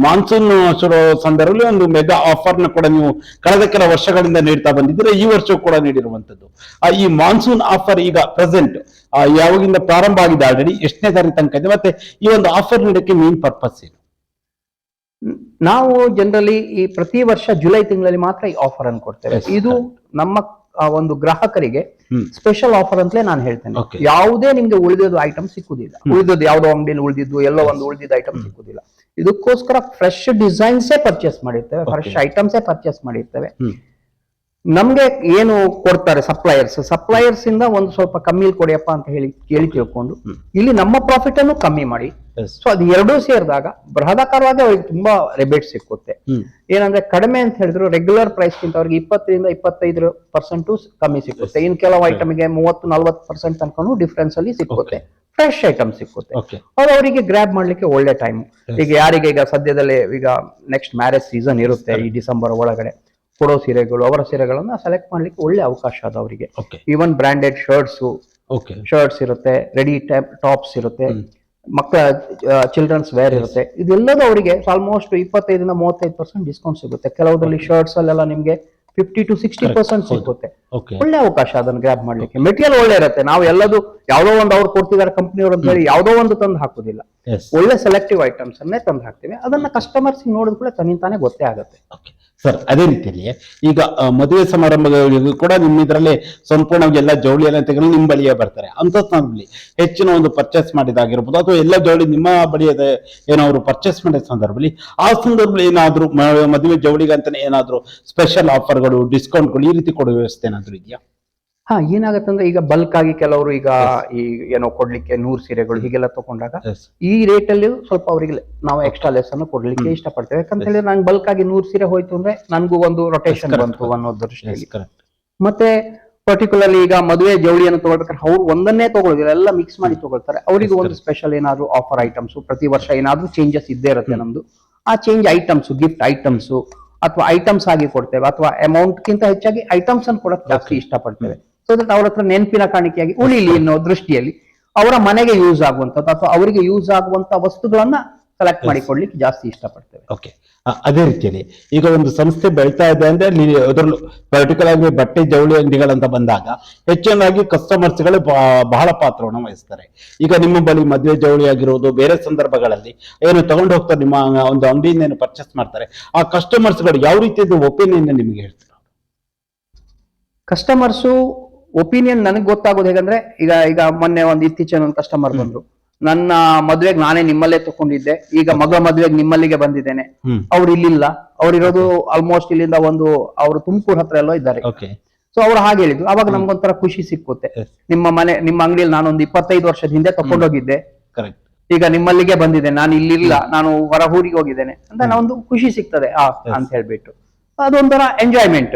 ಮಾನ್ಸೂನ್ ಶುರು ಸಂದರ್ಭದಲ್ಲಿ ಒಂದು ಮೆಗಾ ಆಫರ್ ನ ಕೂಡ ನೀವು ಕಳೆದ ಕೆಲ ವರ್ಷಗಳಿಂದ ನೀಡ್ತಾ ಬಂದಿದ್ರೆ, ಈ ವರ್ಷ ಕೂಡ ನೀಡಿರುವಂತದ್ದು. ಈ ಮಾನ್ಸೂನ್ ಆಫರ್ ಈಗ ಪ್ರೆಸೆಂಟ್ ಯಾವಾಗಿಂದ ಪ್ರಾರಂಭ ಆಗಿದೆ, ಆಲ್ರೆಡಿ ಎಷ್ಟನೇ ತಾರೀಕು ತನಕ ಇದೆ, ಮತ್ತೆ ಈ ಒಂದು ಆಫರ್ ನೀಡಕ್ಕೆ ಮೇನ್ ಪರ್ಪಸ್ ಏನು? ನಾವು ಜನರಲಿ ಈ ಪ್ರತಿ ವರ್ಷ ಜುಲೈ ತಿಂಗಳಲ್ಲಿ ಮಾತ್ರ ಈ ಆಫರ್ ಅನ್ನು ಕೊಡ್ತೇವೆ. ಇದು ನಮ್ಮ ಒಂದು ಗ್ರಾಹಕರಿಗೆ ಹ್ಮ್. ಸ್ಪೆಷಲ್ ಆಫರ್ ಅಂತಲೇ ನಾನು ಹೇಳ್ತೇನೆ. Okay. ಯಾವುದೇ ನಿಮ್ಗೆ ಉಳಿದಿದ್ದು ಐಟಮ್ ಸಿಕ್ಕುದಿಲ್ಲ, ಉಳಿದದ್ದು ಯಾವ್ದೋ ಅಂಗಡಿಯಲ್ಲಿ ಉಳಿದಿದ್ದು ಎಲ್ಲೋ ಒಂದು ಉಳಿದಿದ್ದ ಐಟಮ್ ಸಿಕ್ಕುದಿಲ್ಲ. ಇದಕ್ಕೋಸ್ಕರ ಫ್ರೆಶ್ ಡಿಸೈನ್ಸೇ ಪರ್ಚೇಸ್ ಮಾಡಿರ್ತೇವೆ, ಫ್ರೆಶ್ ಐಟಮ್ಸೇ ಪರ್ಚೇಸ್ ಮಾಡಿರ್ತೇವೆ. ಹ್ಮ್. ನಮ್ಗೆ ಏನು ಕೊಡ್ತಾರೆ ಸಪ್ಲೈಯರ್ಸ್ ಇಂದ ಒಂದು ಸ್ವಲ್ಪ ಕಮ್ಮಿ ಕೊಡಿಯಪ್ಪ ಅಂತ ಕೇಳಿ ತಿಳ್ಕೊಂಡು ಇಲ್ಲಿ ನಮ್ಮ ಪ್ರಾಫಿಟ್ ಅನ್ನು ಕಮ್ಮಿ ಮಾಡಿ, Yes. ಸೊ ಅದು ಎರಡೂ ಸೇರಿದಾಗ ಬೃಹದಾಕಾರವಾಗಿ ಅವ್ರಿಗೆ ತುಂಬಾ ರಿಬೇಟ್ ಸಿಕ್ಕುತ್ತೆ. ಹ್ಮ್. ಏನಂದ್ರೆ ಕಡಿಮೆ ಅಂತ ಹೇಳಿದ್ರು ರೆಗ್ಯುಲರ್ ಪ್ರೈಸ್ ಗಿಂತ ಅವ್ರಿಗೆ 20-25% ಕಮ್ಮಿ ಸಿಕ್ಕುತ್ತೆ. ಇನ್ ಕೆಲವು ಐಟಮ್ಗೆ 30-40% ತನಕ ಡಿಫ್ರೆನ್ಸ್ ಅಲ್ಲಿ ಸಿಕ್ಕುತ್ತೆ. ಫ್ರೆಶ್ ಐಟಮ್ ಸಿಕ್ಕುತ್ತೆ. Okay. ಅವರಿಗೆ ಗ್ರಾಬ್ ಮಾಡ್ಲಿಕ್ಕೆ ಒಳ್ಳೆ ಟೈಮ್. ಈಗ ಯಾರಿಗೆ ಈಗ ಸದ್ಯದಲ್ಲೇ ಈಗ ನೆಕ್ಸ್ಟ್ ಮ್ಯಾರೇಜ್ ಸೀಸನ್ ಇರುತ್ತೆ ಈ ಡಿಸೆಂಬರ್ ಒಳಗಡೆ, ಕೊಡೋ ಸೀರೆಗಳು ಅವರ ಸೀರೆಗಳನ್ನ ಸೆಲೆಕ್ಟ್ ಮಾಡ್ಲಿಕ್ಕೆ ಒಳ್ಳೆ ಅವಕಾಶ ಅದ ಅವರಿಗೆ. Okay. Even branded Okay. Shirts ಇರುತ್ತೆ, ರೆಡಿ ಟಾಪ್ಸ್ ಇರುತ್ತೆ, ಮಕ್ಕಳ ಚಿಲ್ಡ್ರನ್ಸ್ ವೇರ್ ಇರುತ್ತೆ. ಇದೆಲ್ಲದೂ ಅವರಿಗೆ ಆಲ್ಮೋಸ್ಟ್ 25-35% ಡಿಸ್ಕೌಂಟ್ ಸಿಗುತ್ತೆ. ಕೆಲವರಲ್ಲಿ ಶರ್ಟ್ಸ್ ಅಲ್ಲೆಲ್ಲ ನಿಮ್ಗೆ 50-60% ಸಿಗುತ್ತೆ. Okay. ಒಳ್ಳೆ ಅವಕಾಶ ಅದನ್ನ ಗ್ರಾಬ್ ಮಾಡ್ಲಿಕ್ಕೆ. ಮೆಟೀರಿಯಲ್ ಒಳ್ಳೆ ಇರುತ್ತೆ. ನಾವು ಎಲ್ಲದು ಯಾವ್ದೋ ಒಂದು ಅವ್ರು ಕೊಡ್ತಿದ್ದಾರೆ ಕಂಪ್ನಿಯವರು ಅಂತ ಹೇಳಿ ಯಾವ್ದೋ ಒಂದು ತಂದು ಹಾಕುದಿಲ್ಲ. Yes. ಒಳ್ಳೆ ಸೆಲೆಕ್ಟಿವ್ ಐಟಮ್ಸ್ ಅನ್ನೇ ತಂದು ಹಾಕ್ತಿವಿ. ಅದನ್ನ ಕಸ್ಟಮರ್ಸ್ ನೋಡಿದ ಕೂಡ ತನ್ನಿಂತಾನೆ ಗೊತ್ತೇ ಆಗುತ್ತೆ. Okay. ಸರ್, ಅದೇ ರೀತಿಯಲ್ಲಿ ಈಗ ಮದುವೆ ಸಮಾರಂಭಗಳಿಗೂ ಕೂಡ ನಿಮ್ಮ ಇದರಲ್ಲಿ ಸಂಪೂರ್ಣವಾಗಿ ಎಲ್ಲ ಜವಳಿ ಎಲ್ಲ ತೆಗೆದು ನಿಮ್ಮ ಬಳಿಯೇ ಬರ್ತಾರೆ. ಅಂತ ಸಂದರ್ಭದಲ್ಲಿ ಹೆಚ್ಚಿನ ಒಂದು ಪರ್ಚೇಸ್ ಮಾಡಿದಾಗಿರ್ಬೋದು ಅಥವಾ ಎಲ್ಲ ಜವಳಿ ನಿಮ್ಮ ಬಳಿಯದ ಏನೋ ಅವರು ಪರ್ಚೇಸ್ ಮಾಡಿದ ಸಂದರ್ಭದಲ್ಲಿ ಆ ಸಂದರ್ಭದಲ್ಲಿ ಏನಾದ್ರು ಮದುವೆ ಜವಳಿಗೆ ಅಂತಾನೆ ಏನಾದ್ರು ಸ್ಪೆಷಲ್ ಆಫರ್ಗಳು, ಡಿಸ್ಕೌಂಟ್ಗಳು ಈ ರೀತಿ ಕೊಡುವ ವ್ಯವಸ್ಥೆ ಏನಾದ್ರು ಇದೆಯಾ? ಏನಾಗತ್ತಂದ್ರೆ ಈಗ ಬಲ್ಕ್ ಆಗಿ ಕೆಲವರು ಈಗ ಈ ಏನೋ ಕೊಡ್ಲಿಕ್ಕೆ 100 ಸೀರೆಗಳು ಹೀಗೆಲ್ಲ ತಗೊಂಡಾಗ Yes. ಈ ರೇಟ್ ಅಲ್ಲಿ ಸ್ವಲ್ಪ ಅವರಿಗೆ ನಾವು ಎಕ್ಸ್ಟ್ರಾ ಲೆಸ್ ಅನ್ನು ಕೊಡ್ಲಿಕ್ಕೆ ಇಷ್ಟಪಡ್ತೇವೆ. ಯಾಕಂತ ಹೇಳಿದ್ರೆ ನಂಗೆ ಬಲ್ಕ್ ಆಗಿ 100 ಸೀರೆ ಹೋಯ್ತು ಅಂದ್ರೆ ನನ್ಗೂ ಒಂದು ರೊಟೇಷನ್ ಬಂತು ಅನ್ನೋ ದೃಷ್ಟಿಯಲ್ಲಿ. Correct. ಮತ್ತೆ ಪರ್ಟಿಕ್ಯುಲರ್ಲಿ ಈಗ ಮದುವೆ ಜವಳಿಯನ್ನು ತಗೊಳ್ಬೇಕಾದ್ರೆ ಅವ್ರು ಒಂದನ್ನೇ ತಗೊಳ್ಳೋದಿಲ್ಲ, ಎಲ್ಲ ಮಿಕ್ಸ್ ಮಾಡಿ ತಗೊಳ್ತಾರೆ. ಅವರಿಗೆ ಒಂದು ಸ್ಪೆಷಲ್ ಏನಾದ್ರು ಆಫರ್ ಐಟಮ್ಸ್ ಪ್ರತಿ ವರ್ಷ ಏನಾದ್ರು ಚೇಂಜಸ್ ಇದ್ದೇ ಇರುತ್ತೆ ನಮ್ದು. ಆ ಚೇಂಜ್ ಐಟಮ್ಸ್, ಗಿಫ್ಟ್ ಐಟಮ್ಸ್ ಅಥವಾ ಐಟಮ್ಸ್ ಆಗಿ ಕೊಡ್ತೇವೆ, ಅಥವಾ ಅಮೌಂಟ್ ಗಿಂತ ಹೆಚ್ಚಾಗಿ ಐಟಮ್ಸ್ ಅನ್ನು ಕೊಡಕ್ಕೆ ಜಾಸ್ತಿ ಇಷ್ಟಪಡ್ತೇವೆ. ಸೊ ದಟ್ ಅವ್ರ ಹತ್ರ ನೆನಪಿನ ಕಾಣಿಕೆಯಾಗಿ ಉಳಿಲಿ ಅನ್ನೋ ದೃಷ್ಟಿಯಲ್ಲಿ ಅವರ ಮನೆಗೆ ಯೂಸ್ ಆಗುವಂತದ್ದು ಅಥವಾ ಅವರಿಗೆ ಯೂಸ್ ಆಗುವಂತ ವಸ್ತುಗಳನ್ನ ಸೆಲೆಕ್ಟ್ ಮಾಡಿಕೊಡ್ಲಿಕ್ಕೆ ಜಾಸ್ತಿ ಇಷ್ಟಪಡ್ತೇವೆ. ಓಕೆ. ಅದೇ ರೀತಿಯಲ್ಲಿ ಈಗ ಒಂದು ಸಂಸ್ಥೆ ಬೆಳ್ತಾ ಇದೆ ಅಂದ್ರೆ ಅಲ್ಲಿ ಅದರಲ್ಲೂ ಪರ್ಟಿಕ್ಯುಲರ್ ಆಗಿ ಬಟ್ಟೆ ಜವಳಿ ಅಂಗಡಿಗಳಂತ ಬಂದಾಗ ಹೆಚ್ಚಿನಾಗಿ ಕಸ್ಟಮರ್ಸ್ ಗಳು ಬಹಳ ಪಾತ್ರವನ್ನು ವಹಿಸ್ತಾರೆ. ಈಗ ನಿಮ್ಮ ಬಳಿ ಮದುವೆ ಜವಳಿ ಆಗಿರೋದು ಬೇರೆ ಸಂದರ್ಭಗಳಲ್ಲಿ ಏನು ತಗೊಂಡು ಹೋಗ್ತಾರೆ, ನಿಮ್ಮ ಒಂದು ಅಂಗಡಿಯಿಂದ ಏನು ಪರ್ಚೇಸ್ ಮಾಡ್ತಾರೆ, ಆ ಕಸ್ಟಮರ್ಸ್ ಗಳು ಯಾವ ರೀತಿಯ ಒಪಿನಿಯನ್ ನಿಮಗೆ ಹೇಳ್ತಾರೆ? ಕಸ್ಟಮರ್ಸು ಒಪಿನಿಯನ್ ನನಗೆ ಗೊತ್ತಾಗೋದು ಹೇಗಂದ್ರೆ, ಈಗ ಮೊನ್ನೆ ಒಂದು ಇತ್ತೀಚಿನ ಒಂದು ಕಸ್ಟಮರ್ ಬಂದ್ರು, ನನ್ನ ಮದ್ವೆಗೆ ನಾನೇ ನಿಮ್ಮಲ್ಲೇ ತಕೊಂಡಿದ್ದೆ, ಈಗ ಮಗ ಮದ್ವೆಗೆ ನಿಮ್ಮಲ್ಲಿಗೆ ಬಂದಿದ್ದೇನೆ. ಅವ್ರು ಇಲ್ಲಿಲ್ಲ, ಅವ್ರು ಇರೋದು ಆಲ್ಮೋಸ್ಟ್ ಇಲ್ಲಿಂದ ಅವರು ತುಮಕೂರು ಹತ್ರ ಎಲ್ಲೋ ಇದ್ದಾರೆ. ಸೊ ಅವ್ರು ಹಾಗೆ ಹೇಳಿದ್ರು. ಅವಾಗ ನಮ್ಗೊಂಥರ ಖುಷಿ ಸಿಕ್ಕುತ್ತೆ. ನಿಮ್ಮ ಅಂಗಡಿಯಲ್ಲಿ ನಾನೊಂದು 25 ವರ್ಷದ ಹಿಂದೆ ತಕೊಂಡೋಗಿದ್ದೆ, ಈಗ ನಿಮ್ಮಲ್ಲಿಗೆ ಬಂದಿದೆ, ನಾನು ಇಲ್ಲಿಲ್ಲ, ನಾನು ಹೊರ ಊರಿಗೆ ಹೋಗಿದ್ದೇನೆ ಅಂತ ಒಂದು ಖುಷಿ ಸಿಗ್ತದೆ ಅಂತ ಹೇಳ್ಬಿಟ್ಟು. ಅದೊಂಥರ ಎಂಜಾಯ್ಮೆಂಟ್.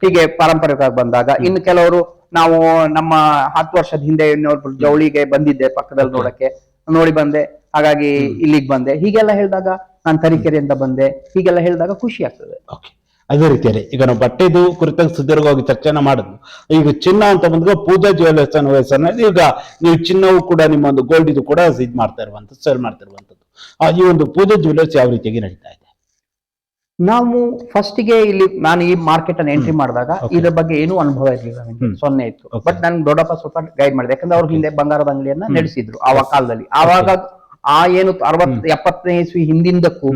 ಹೀಗೆ ಪಾರಂಪರಿಕವಾಗಿ ಬಂದಾಗ ಇನ್ನು ಕೆಲವರು ನಾವು ನಮ್ಮ 10 ವರ್ಷದ ಹಿಂದೆ ಇನ್ನೊಬ್ರು ಜವಳಿಗೆ ಬಂದಿದ್ದೆ ಪಕ್ಕದಲ್ಲಿ ನೋಡಕ್ಕೆ, ನೋಡಿ ಬಂದೆ, ಹಾಗಾಗಿ ಇಲ್ಲಿಗೆ ಬಂದೆ, ಹೀಗೆಲ್ಲ ಹೇಳಿದಾಗ ನಾನು ತರೀಕೆರೆಯಿಂದ ಬಂದೆ, ಹೀಗೆಲ್ಲ ಹೇಳಿದಾಗ ಖುಷಿ ಆಗ್ತದೆ. ಅದೇ ರೀತಿಯಲ್ಲಿ ಈಗ ನಾವು ಬಟ್ಟೆದು ಕುರಿತಾಗಿ ಸುದೀರ್ಘವಾಗಿ ಚರ್ಚೆನ ಮಾಡಿದ್ವು. ಈಗ ಚಿನ್ನ ಅಂತ ಬಂದಾಗ ಪೂಜಾ ಜ್ಯುವೆಲರ್ಸ್ ಅನ್ನೋ ಹೆಸರಿನಲ್ಲಿ ಈಗ ನೀವು ಚಿನ್ನವು ಕೂಡ ನಿಮ್ಮ ಒಂದು ಗೋಲ್ಡ್ ಇದು ಕೂಡ ಇದು ಮಾಡ್ತಾ ಇರುವಂತದ್ದು, ಸೇಲ್ ಮಾಡ್ತಿರುವಂತದ್ದು. ಈ ಒಂದು ಪೂಜಾ ಜ್ಯುವೆಲರ್ಸ್ ಯಾವ ರೀತಿಯಾಗಿ ನಡೀತಾ ಇದೆ? ನಾವು ಫಸ್ಟಿಗೆ ಇಲ್ಲಿ ನಾನು ಈ ಮಾರ್ಕೆಟ್ ಅನ್ನು ಎಂಟ್ರಿ ಮಾಡಿದಾಗ ಇದ್ರ ಬಗ್ಗೆ ಏನೂ ಅನುಭವ ಇರಲಿಲ್ಲ, ನನಗೆ 0 ಇತ್ತು. ಬಟ್ ನನ್ ದೊಡ್ಡಪ್ಪ ಸ್ವಲ್ಪ ಗೈಡ್ ಮಾಡಿದೆ, ಯಾಕಂದ್ರೆ ಅವ್ರ ಹಿಂದೆ ಬಂಗಾರದ ಅಂಗಡಿಯನ್ನ ನಡೆಸಿದ್ರು ಆವಾಗ ಕಾಲದಲ್ಲಿ. ಆವಾಗ ಏನು 60-70ನೇ ಇಸ್ವಿ ಹಿಂದಿಂದಕ್ಕೂ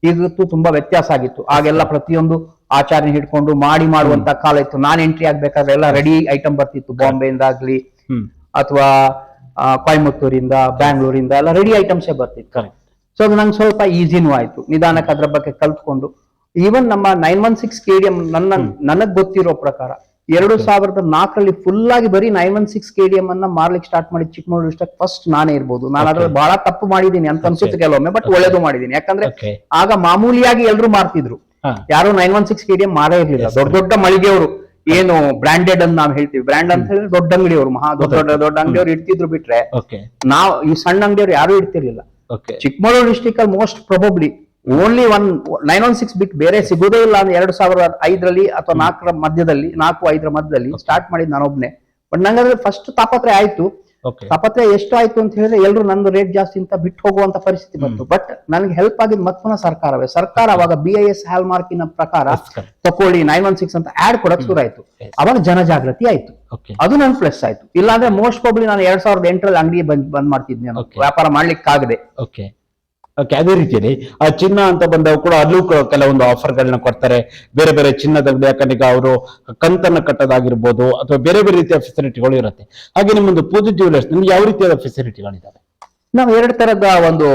ಈಗತ್ತು ತುಂಬಾ ವ್ಯತ್ಯಾಸ ಆಗಿತ್ತು. ಆಗೆಲ್ಲ ಪ್ರತಿಯೊಂದು ಆಚಾರ್ಯ ಹಿಡ್ಕೊಂಡು ಮಾಡುವಂತ ಕಾಲ ಇತ್ತು. ನಾನ್ ಎಂಟ್ರಿ ಆಗ್ಬೇಕಾದ್ರೆ ಎಲ್ಲ ರೆಡಿ ಐಟಮ್ ಬರ್ತಿತ್ತು, ಬಾಂಬೆಯಿಂದ ಆಗ್ಲಿ ಅಥವಾ ಕೊಯಮತ್ತೂರಿಂದ, ಬ್ಯಾಂಗ್ಳೂರಿಂದ ಎಲ್ಲ ರೆಡಿ ಐಟಮ್ಸೇ ಬರ್ತಿತ್ತು. ಸೊ ಅದು ನಂಗೆ ಸ್ವಲ್ಪ ಈಸಿನೂ ಆಯ್ತು. ನಿಧಾನಕ್ಕೆ ಅದ್ರ ಬಗ್ಗೆ ಕಲ್ತ್ಕೊಂಡು ಈವನ್ ನಮ್ಮ 916 KDM ನನಗ್ ಗೊತ್ತಿರೋ ಪ್ರಕಾರ 2004ರಲ್ಲಿ ಫುಲ್ ಆಗಿ ಬರೀ 916 KDM ಅನ್ನ ಮಾರ್ಲಿಕ್ಕೆ ಸ್ಟಾರ್ಟ್ ಮಾಡಿ ಚಿಕ್ಕಮಗಳೂರು ಡಿಸ್ಟ್ರಿಕ್ಟ್ ಫಸ್ಟ್ ನಾನೇ ಇರ್ಬೋದು. ನಾನು ಅದ್ರಲ್ಲಿ ಬಹಳ ತಪ್ಪು ಮಾಡಿದೀನಿ ಅಂತ ಅನ್ಸುತ್ತೆ ಕೆಲವೊಮ್ಮೆ, ಬಟ್ ಒಳ್ಳೇದು ಮಾಡಿದೀನಿ. ಯಾಕಂದ್ರೆ ಆಗ ಮಾಮೂಲಿಯಾಗಿ ಎಲ್ರು ಮಾರ್ತಿದ್ರು, ಯಾರು 916 KDM ಮಾರೇ ಇರ್ಲಿಲ್ಲ. ದೊಡ್ಡ ದೊಡ್ಡ ಮಳಿಗೆಯವರು ಏನು ಬ್ರಾಂಡೆಡ್ ಅಂತ ನಾವ್ ಹೇಳ್ತೀವಿ, ಬ್ರ್ಯಾಂಡ್ ಅಂತ ಹೇಳಿದ್ರೆ ದೊಡ್ಡ ಅಂಗಡಿಯವರು, ಮಹಾ ದೊಡ್ಡ ಅಂಗಡಿಯವರು ಇಡ್ತಿದ್ರು. ಬಿಟ್ರೆ ನಾವು ಈ ಸಣ್ಣ ಅಂಗಡಿಯವರು ಯಾರು ಇಡ್ತಿರ್ಲಿಲ್ಲ. ಚಿಕ್ಕಮಗಳೂರು ಡಿಸ್ಟ್ರಿಕ್ಟ್ ಅಲ್ಲಿ ಮೋಸ್ಟ್ ಪ್ರೊಬಬ್ಲಿ ಓನ್ಲಿ 916 ಬಿಟ್ಟು ಬೇರೆ ಸಿಗುದೇ ಇಲ್ಲ. 2005ರಲ್ಲಿ ಅಥವಾ 4ರ ಮಧ್ಯದಲ್ಲಿ, 4-5ರ ಮಧ್ಯದಲ್ಲಿ ಸ್ಟಾರ್ಟ್ ಮಾಡಿದ್ ನಾನೊಬ್ನೇ. ಬಟ್ ನಂಗೆ ಫಸ್ಟ್ ತಾಪತ್ರೆ ಆಯ್ತು. ತಾಪತ್ರೆ ಎಷ್ಟು ಆಯ್ತು ಅಂತ ಹೇಳಿದ್ರೆ ಎಲ್ರು ನಂದು ರೇಟ್ ಜಾಸ್ತಿ ಅಂತ ಬಿಟ್ಟು ಹೋಗುವಂತ ಪರಿಸ್ಥಿತಿ ಬಂತು. ಬಟ್ ನನಗೆ ಹೆಲ್ಪ್ ಆಗಿದ್ ಮತ್ತೊಂದು ಸರ್ಕಾರವೇ. ಸರ್ಕಾರ ಅವಾಗ BIS ಹಾಲ್ ಮಾರ್ಕಿನ ಪ್ರಕಾರ ತಕೊಳ್ಳಿ 916 ಅಂತ ಆಡ್ ಕೊಡಕ್ ಶುರು ಆಯ್ತು. ಅವಾಗ ಜನಜಾಗೃತಿ ಆಯ್ತು, ಅದು ನನ್ ಪ್ಲಸ್ ಆಯ್ತು. ಇಲ್ಲಾಂದ್ರೆ ಮೋಸ್ಟ್ ಪ್ರಾಬ್ಲಿ ನಾನು 2008ರಲ್ಲಿ ಅಂಗಡಿ ಬಂದ್ ಮಾಡ್ತಿದ್ದೆ, ವ್ಯಾಪಾರ ಮಾಡ್ಲಿಕ್ಕಾಗದೆ. ಓಕೆ, ಅದೇ ರೀತಿಯಲ್ಲಿ ಆ ಚಿನ್ನ ಅಂತ ಬಂದಾಗ ಕೂಡ ಅಲ್ಲೂ ಕೂಡ ಕೆಲವೊಂದು ಆಫರ್ಗಳನ್ನ ಕೊಡ್ತಾರೆ. ಬೇರೆ ಬೇರೆ ಚಿನ್ನದ ಅಂಗಡಿ, ಯಾಕಂದ್ರೆ ಈಗ ಅವರು ಕಂತನ್ನ ಕಟ್ಟೋದಾಗಿರ್ಬೋದು ಅಥವಾ ಬೇರೆ ಬೇರೆ ರೀತಿಯ ಫೆಸಿಲಿಟಿಗಳು ಇರುತ್ತೆ. ಹಾಗೆ ನಿಮ್ಮೊಂದು ಪೂಜೆ ಜ್ಯುವೆಲರ್ಸ್ ನಿಮ್ಗೆ ಯಾವ ರೀತಿಯಾದ ಫೆಸಿಲಿಟಿಗಳಿದಾವೆ? ನಾವು 2 ತರದ ಒಂದು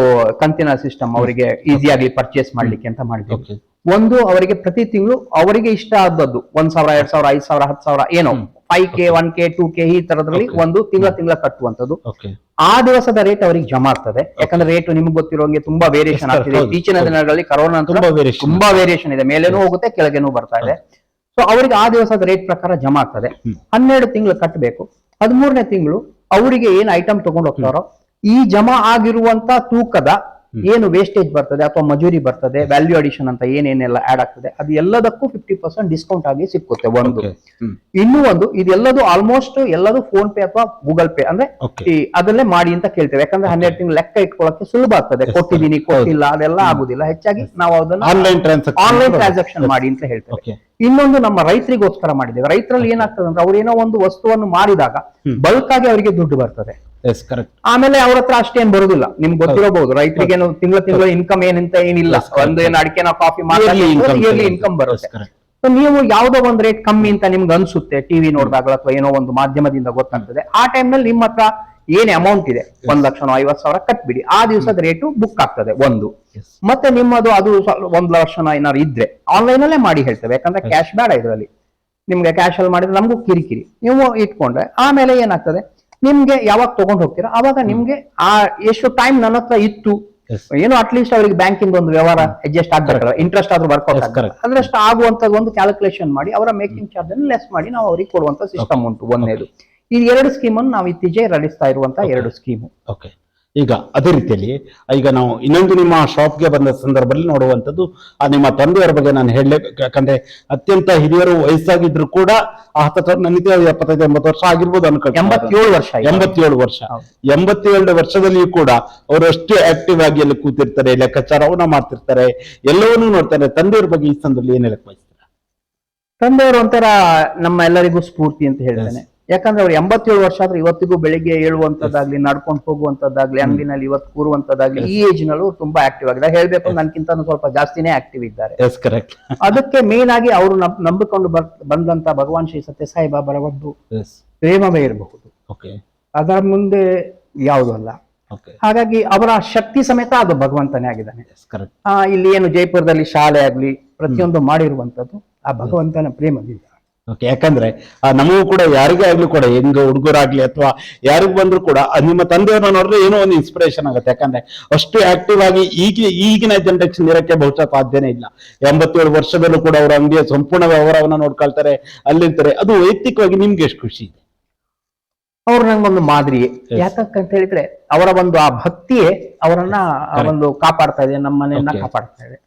ಕಂತಿನ ಸಿಸ್ಟಮ್ ಅವರಿಗೆ ಈಸಿಯಾಗಿ ಪರ್ಚೇಸ್ ಮಾಡ್ಲಿಕ್ಕೆ ಅಂತ ಮಾಡಿದ್ವಿ. Okay. ಒಂದು, ಅವರಿಗೆ ಪ್ರತಿ ತಿಂಗಳು ಅವರಿಗೆ ಇಷ್ಟ ಆದದ್ದು 1,000, 2,000, 5,000, 10,000 ಏನೋ 5K, 1K, 2K ಈ ತರದ್ರಲ್ಲಿ ಒಂದು ತಿಂಗಳ ಕಟ್ಟುವಂತದ್ದು. Okay. ಆ ದಿವಸದ ರೇಟ್ ಅವರಿಗೆ ಜಮಾ ಆಗ್ತದೆ. ಯಾಕಂದ್ರೆ ರೇಟ್ ನಿಮ್ಗೆ ಗೊತ್ತಿರೋಂಗೆ ತುಂಬಾ ವೇರಿಯೇಷನ್ Yes, sir. ಆಗ್ತಿದೆ. ಹೌದು. ಇತ್ತೀಚಿನ ದಿನಗಳಲ್ಲಿ ಕರೋನಾ ನಂತರ ತುಂಬಾ ವೇರಿಯೇಷನ್ ಇದೆ, ಮೇಲೇನೂ ಹೋಗುತ್ತೆ ಕೆಳಗೇನೂ ಬರ್ತಾ ಇದೆ. ಸೊ ಅವರಿಗೆ ಆ ದಿವಸದ ರೇಟ್ ಪ್ರಕಾರ ಜಮಾ ಆಗ್ತದೆ. 12 ತಿಂಗಳು ಕಟ್ಟಬೇಕು. 13ನೇ ತಿಂಗಳು ಅವರಿಗೆ ಏನ್ ಐಟಮ್ ತಗೊಂಡು ಹೋಗ್ತಾರೋ ಈ ಜಮಾ ಆಗಿರುವಂತ ತೂಕದ ಏನು ವೇಸ್ಟೇಜ್ ಬರ್ತದೆ ಅಥವಾ ಮಜೂರಿ ಬರ್ತದೆ, ವ್ಯಾಲ್ಯೂ ಅಡಿಷನ್ ಅಂತ ಏನೇನೆಲ್ಲ ಆಡ್ ಆಗ್ತದೆ, ಅದು ಎಲ್ಲದಕ್ಕೂ 50% ಡಿಸ್ಕೌಂಟ್ ಆಗಿ ಸಿಕ್ಕುತ್ತೆ ಒಂದು. ಇನ್ನೂ ಒಂದು, ಇದೆಲ್ಲದು ಆಲ್ಮೋಸ್ಟ್ ಎಲ್ಲದು ಫೋನ್ ಪೇ ಅಥವಾ ಗೂಗಲ್ ಪೇ ಅಂದ್ರೆ ಅದಲ್ಲೇ ಮಾಡಿ ಅಂತ ಕೇಳ್ತೇವೆ. ಯಾಕಂದ್ರೆ 12 ತಿಂಗಳು ಲೆಕ್ಕ ಇಟ್ಕೊಳ್ಳಕ್ಕೆ ಸುಲಭ ಆಗ್ತದೆ. ಕೊಟ್ಟಿದ್ದೀನಿ, ಕೊಟ್ಟಿಲ್ಲ ಅದೆಲ್ಲ ಆಗುದಿಲ್ಲ. ಹೆಚ್ಚಾಗಿ ನಾವು ಅದನ್ನ ಆನ್ಲೈನ್ ಟ್ರಾನ್ಸಾಕ್ಷನ್ ಮಾಡಿ ಅಂತ ಹೇಳ್ತೇವೆ. ಇನ್ನೊಂದು, ನಮ್ಮ ರೈತರಿಗೋಸ್ಕರ ಮಾಡಿದ್ದೇವೆ. ರೈತರಲ್ಲಿ ಏನಾಗ್ತದೆ ಅಂದ್ರೆ ಅವ್ರೇನೋ ಒಂದು ವಸ್ತುವನ್ನು ಮಾರಿದಾಗ ಬಲ್ಕ್ ಆಗಿ ಅವರಿಗೆ ದುಡ್ಡು ಬರ್ತದೆ. ಆಮೇಲೆ ಅವ್ರ ಹತ್ರ ಅಷ್ಟೇನ್ ಬರುದಿಲ್ಲ. ನಿಮ್ಗೆ ಗೊತ್ತಿರಬಹುದು, ರೈತರಿಗೇನು ತಿಂಗಳ ಇನ್ಕಮ್ ಏನಂತ ಏನಿಲ್ಲ. ಒಂದು ಏನು ಅಡಿಕೆ ನಾವು ಕಾಫಿ ಮಾಡಿ ಇನ್ಕಮ್ ಬರುತ್ತೆ. ಸೊ ನೀವು ಯಾವ್ದೋ ಒಂದು ರೇಟ್ ಕಮ್ಮಿ ಅಂತ ನಿಮ್ಗೆ ಅನ್ಸುತ್ತೆ ಟಿವಿ ನೋಡಿದಾಗ ಅಥವಾ ಏನೋ ಒಂದು ಮಾಧ್ಯಮದಿಂದ ಗೊತ್ತಾಗ್ತದೆ. ಆ ಟೈಮ್ ನಲ್ಲಿ ನಿಮ್ಮ ಹತ್ರ ಏನ್ ಅಮೌಂಟ್ ಇದೆ, 1,50,000 ಕಟ್ಬಿಡಿ. ಆ ದಿವಸದ ರೇಟು ಬುಕ್ ಆಗ್ತದೆ ಒಂದು. ಮತ್ತೆ ನಿಮ್ಮದು ಅದು 1,00,000 ಏನಾದ್ರು ಇದ್ರೆ ಆನ್ಲೈನ್ ಅಲ್ಲೇ ಮಾಡಿ ಹೇಳ್ತೇವೆ. ಯಾಕಂದ್ರೆ ಕ್ಯಾಶ್ ಬೇಡ ಇದರಲ್ಲಿ. ನಿಮ್ಗೆ ಕ್ಯಾಶ್ ಅಲ್ಲಿ ಮಾಡಿದ್ರೆ ನಮಗೂ ಕಿರಿಕಿರಿ. ನೀವು ಇಟ್ಕೊಂಡ್ರೆ ಆಮೇಲೆ ಏನಾಗ್ತದೆ, ನಿಮ್ಗೆ ಯಾವಾಗ ತಗೊಂಡ್ ಹೋಗ್ತೀರಾ ಅವಾಗ ನಿಮ್ಗೆ ಆ ಎಷ್ಟು ಟೈಮ್ ನನ್ನ ಹತ್ರ ಇತ್ತು ಏನೋ ಅಟ್ಲೀಸ್ಟ್ ಅವರಿಗೆ ಬ್ಯಾಂಕಿಂದ ಒಂದು ವ್ಯವಹಾರ ಅಡ್ಜಸ್ಟ್ ಆಗ್ಬೇಕಲ್ಲ, ಇಂಟ್ರೆಸ್ಟ್ ಆದ್ರೂ ವರ್ಕೌಟ್ ಆಗ್ತದೆ. ಅದ್ರಷ್ಟು ಆಗುವಂತದ್ದು ಒಂದು ಕ್ಯಾಲ್ಕುಲೇಷನ್ ಮಾಡಿ ಅವರ ಮೇಕಿಂಗ್ ಚಾರ್ಜ್ ಅನ್ನು ಲೆಸ್ ಮಾಡಿ ನಾವು ಅವರಿಗೆ ಕೊಡುವಂತ ಸಿಸ್ಟಮ್ ಉಂಟು. ಒಂದೇದು ಈ 2 ಸ್ಕೀಮ್ ಅನ್ನು ನಾವು ಇತ್ತೀಚೆಗೆ ನಡೆಸ್ತಾ ಇರುವಂತಹ 2 ಸ್ಕೀಮು. ಓಕೆ, ಈಗ ಅದೇ ರೀತಿಯಲ್ಲಿ ಈಗ ನಾವು ಇನ್ನೊಂದು ನಿಮ್ಮ ಶಾಪ್ಗೆ ಬಂದ ಸಂದರ್ಭದಲ್ಲಿ ನೋಡುವಂತದ್ದು ನಿಮ್ಮ ತಂದೆಯವರ ಬಗ್ಗೆ ನಾನು ಹೇಳಲೇಬೇಕು. ಯಾಕಂದ್ರೆ ಅತ್ಯಂತ ಹಿರಿಯರು, ವಯಸ್ಸಾಗಿದ್ರು ಕೂಡ 75-80 ವರ್ಷ ಆಗಿರ್ಬೋದು ಅನ್ಕೊಂಡು 87 ವರ್ಷ 87 ವರ್ಷದಲ್ಲಿಯೂ ಕೂಡ ಅವರು ಅಷ್ಟು ಆಕ್ಟಿವ್ ಆಗಿ ಅಲ್ಲಿ ಕೂತಿರ್ತಾರೆ, ಲೆಕ್ಕಾಚಾರವನ್ನ ಮಾಡ್ತಿರ್ತಾರೆ, ಎಲ್ಲವನ್ನೂ ನೋಡ್ತಾರೆ. ತಂದೆಯವ್ರ ಬಗ್ಗೆ ಈ ಸಂದರ್ಭದಲ್ಲಿ ಏನ್ ಹೇಳಕ್ ಬಯಸ್ತಾರೆ? ತಂದೆಯವರು ಒಂಥರ ನಮ್ಮ ಎಲ್ಲರಿಗೂ ಸ್ಫೂರ್ತಿ ಅಂತ ಹೇಳ್ತೇನೆ. ಯಾಕಂದ್ರೆ ಅವ್ರು 87 ವರ್ಷ ಆದ್ರೆ ಇವತ್ತಿಗೂ ಬೆಳಿಗ್ಗೆ ಏಳುವಂತದ್ದಾಗ್ಲಿ, ನಡ್ಕೊಂಡು ಹೋಗುವಂತದ್ದಾಗ್ಲಿ, ಅಂಗಡಿನಲ್ಲಿ ಇವತ್ತು ಕೂರುವಂತದ್ದಾಗ್ಲಿ, ಈ ಏಜ್ ನಲ್ಲೂ ತುಂಬಾ ಆಕ್ಟಿವ್ ಆಗಿದೆ. ಹೇಳ್ಬೇಕು, ನನ್ಕಿಂತ ಸ್ವಲ್ಪ ಜಾಸ್ತಿನೇ ಆಕ್ಟಿವ್ ಇದ್ದಾರೆ. ಅದಕ್ಕೆ ಮೇನ್ ಆಗಿ ಅವರು ನಂಬಿಕೊಂಡು ಬಂದಂತ ಭಗವಾನ್ ಶ್ರೀ ಸತ್ಯಸಾಯಿ ಬಾಬಾರ ಒಂದು ಪ್ರೇಮವೇ ಇರಬಹುದು, ಅದರ ಮುಂದೆ ಯಾವುದೂ ಅಲ್ಲ. ಹಾಗಾಗಿ ಅವರ ಶಕ್ತಿ ಸಮೇತ ಅದು ಭಗವಂತನೇ ಆಗಿದ್ದಾನೆ. ಇಲ್ಲಿ ಏನು ಜೈಪುರದಲ್ಲಿ ಶಾಲೆ ಆಗ್ಲಿ ಪ್ರತಿಯೊಂದು ಮಾಡಿರುವಂತದ್ದು ಆ ಭಗವಂತನ ಪ್ರೇಮದಿಂದ. ಯಾಕಂದ್ರೆ ನಮಗೂ ಕೂಡ ಯಾರಿಗೇ ಆಗ್ಲಿ ಕೂಡ, ಹೆಂಗ ಹುಡುಗರಾಗ್ಲಿ ಅಥವಾ ಯಾರಿಗ್ ಬಂದ್ರು ಕೂಡ ನಿಮ್ಮ ತಂದೆಯವ್ರನ್ನ ನೋಡಿದ್ರೆ ಏನೋ ಒಂದು ಇನ್ಸ್ಪಿರೇಷನ್ ಆಗುತ್ತೆ. ಯಾಕಂದ್ರೆ ಅಷ್ಟು ಆಕ್ಟಿವ್ ಆಗಿ ಈಗಿನ ಜನರೇಷನ್ ಇರಕ್ಕೆ ಬಹುಶಃ ಸಾಧ್ಯನೇ ಇಲ್ಲ. 87 ವರ್ಷದಲ್ಲೂ ಕೂಡ ಅವರ ಅಂಗಡಿಯ ಸಂಪೂರ್ಣ ವ್ಯವಹಾರವನ್ನ ನೋಡ್ಕೊಳ್ತಾರೆ, ಅಲ್ಲಿರ್ತಾರೆ. ಅದು ವೈಯಕ್ತಿಕವಾಗಿ ನಿಮ್ಗೆ ಎಷ್ಟು ಖುಷಿ ಇದೆ? ಅವ್ರು ನಂಗೊಂದು ಮಾದರಿ. ಯಾಕಂತ ಹೇಳಿದ್ರೆ ಅವರ ಒಂದು ಆ ಭಕ್ತಿಯೇ ಅವರನ್ನ ಒಂದು ಕಾಪಾಡ್ತಾ ಇದೆ, ನಮ್ಮ ಮನೆಯನ್ನ ಕಾಪಾಡ್ತಾ ಇದೆ,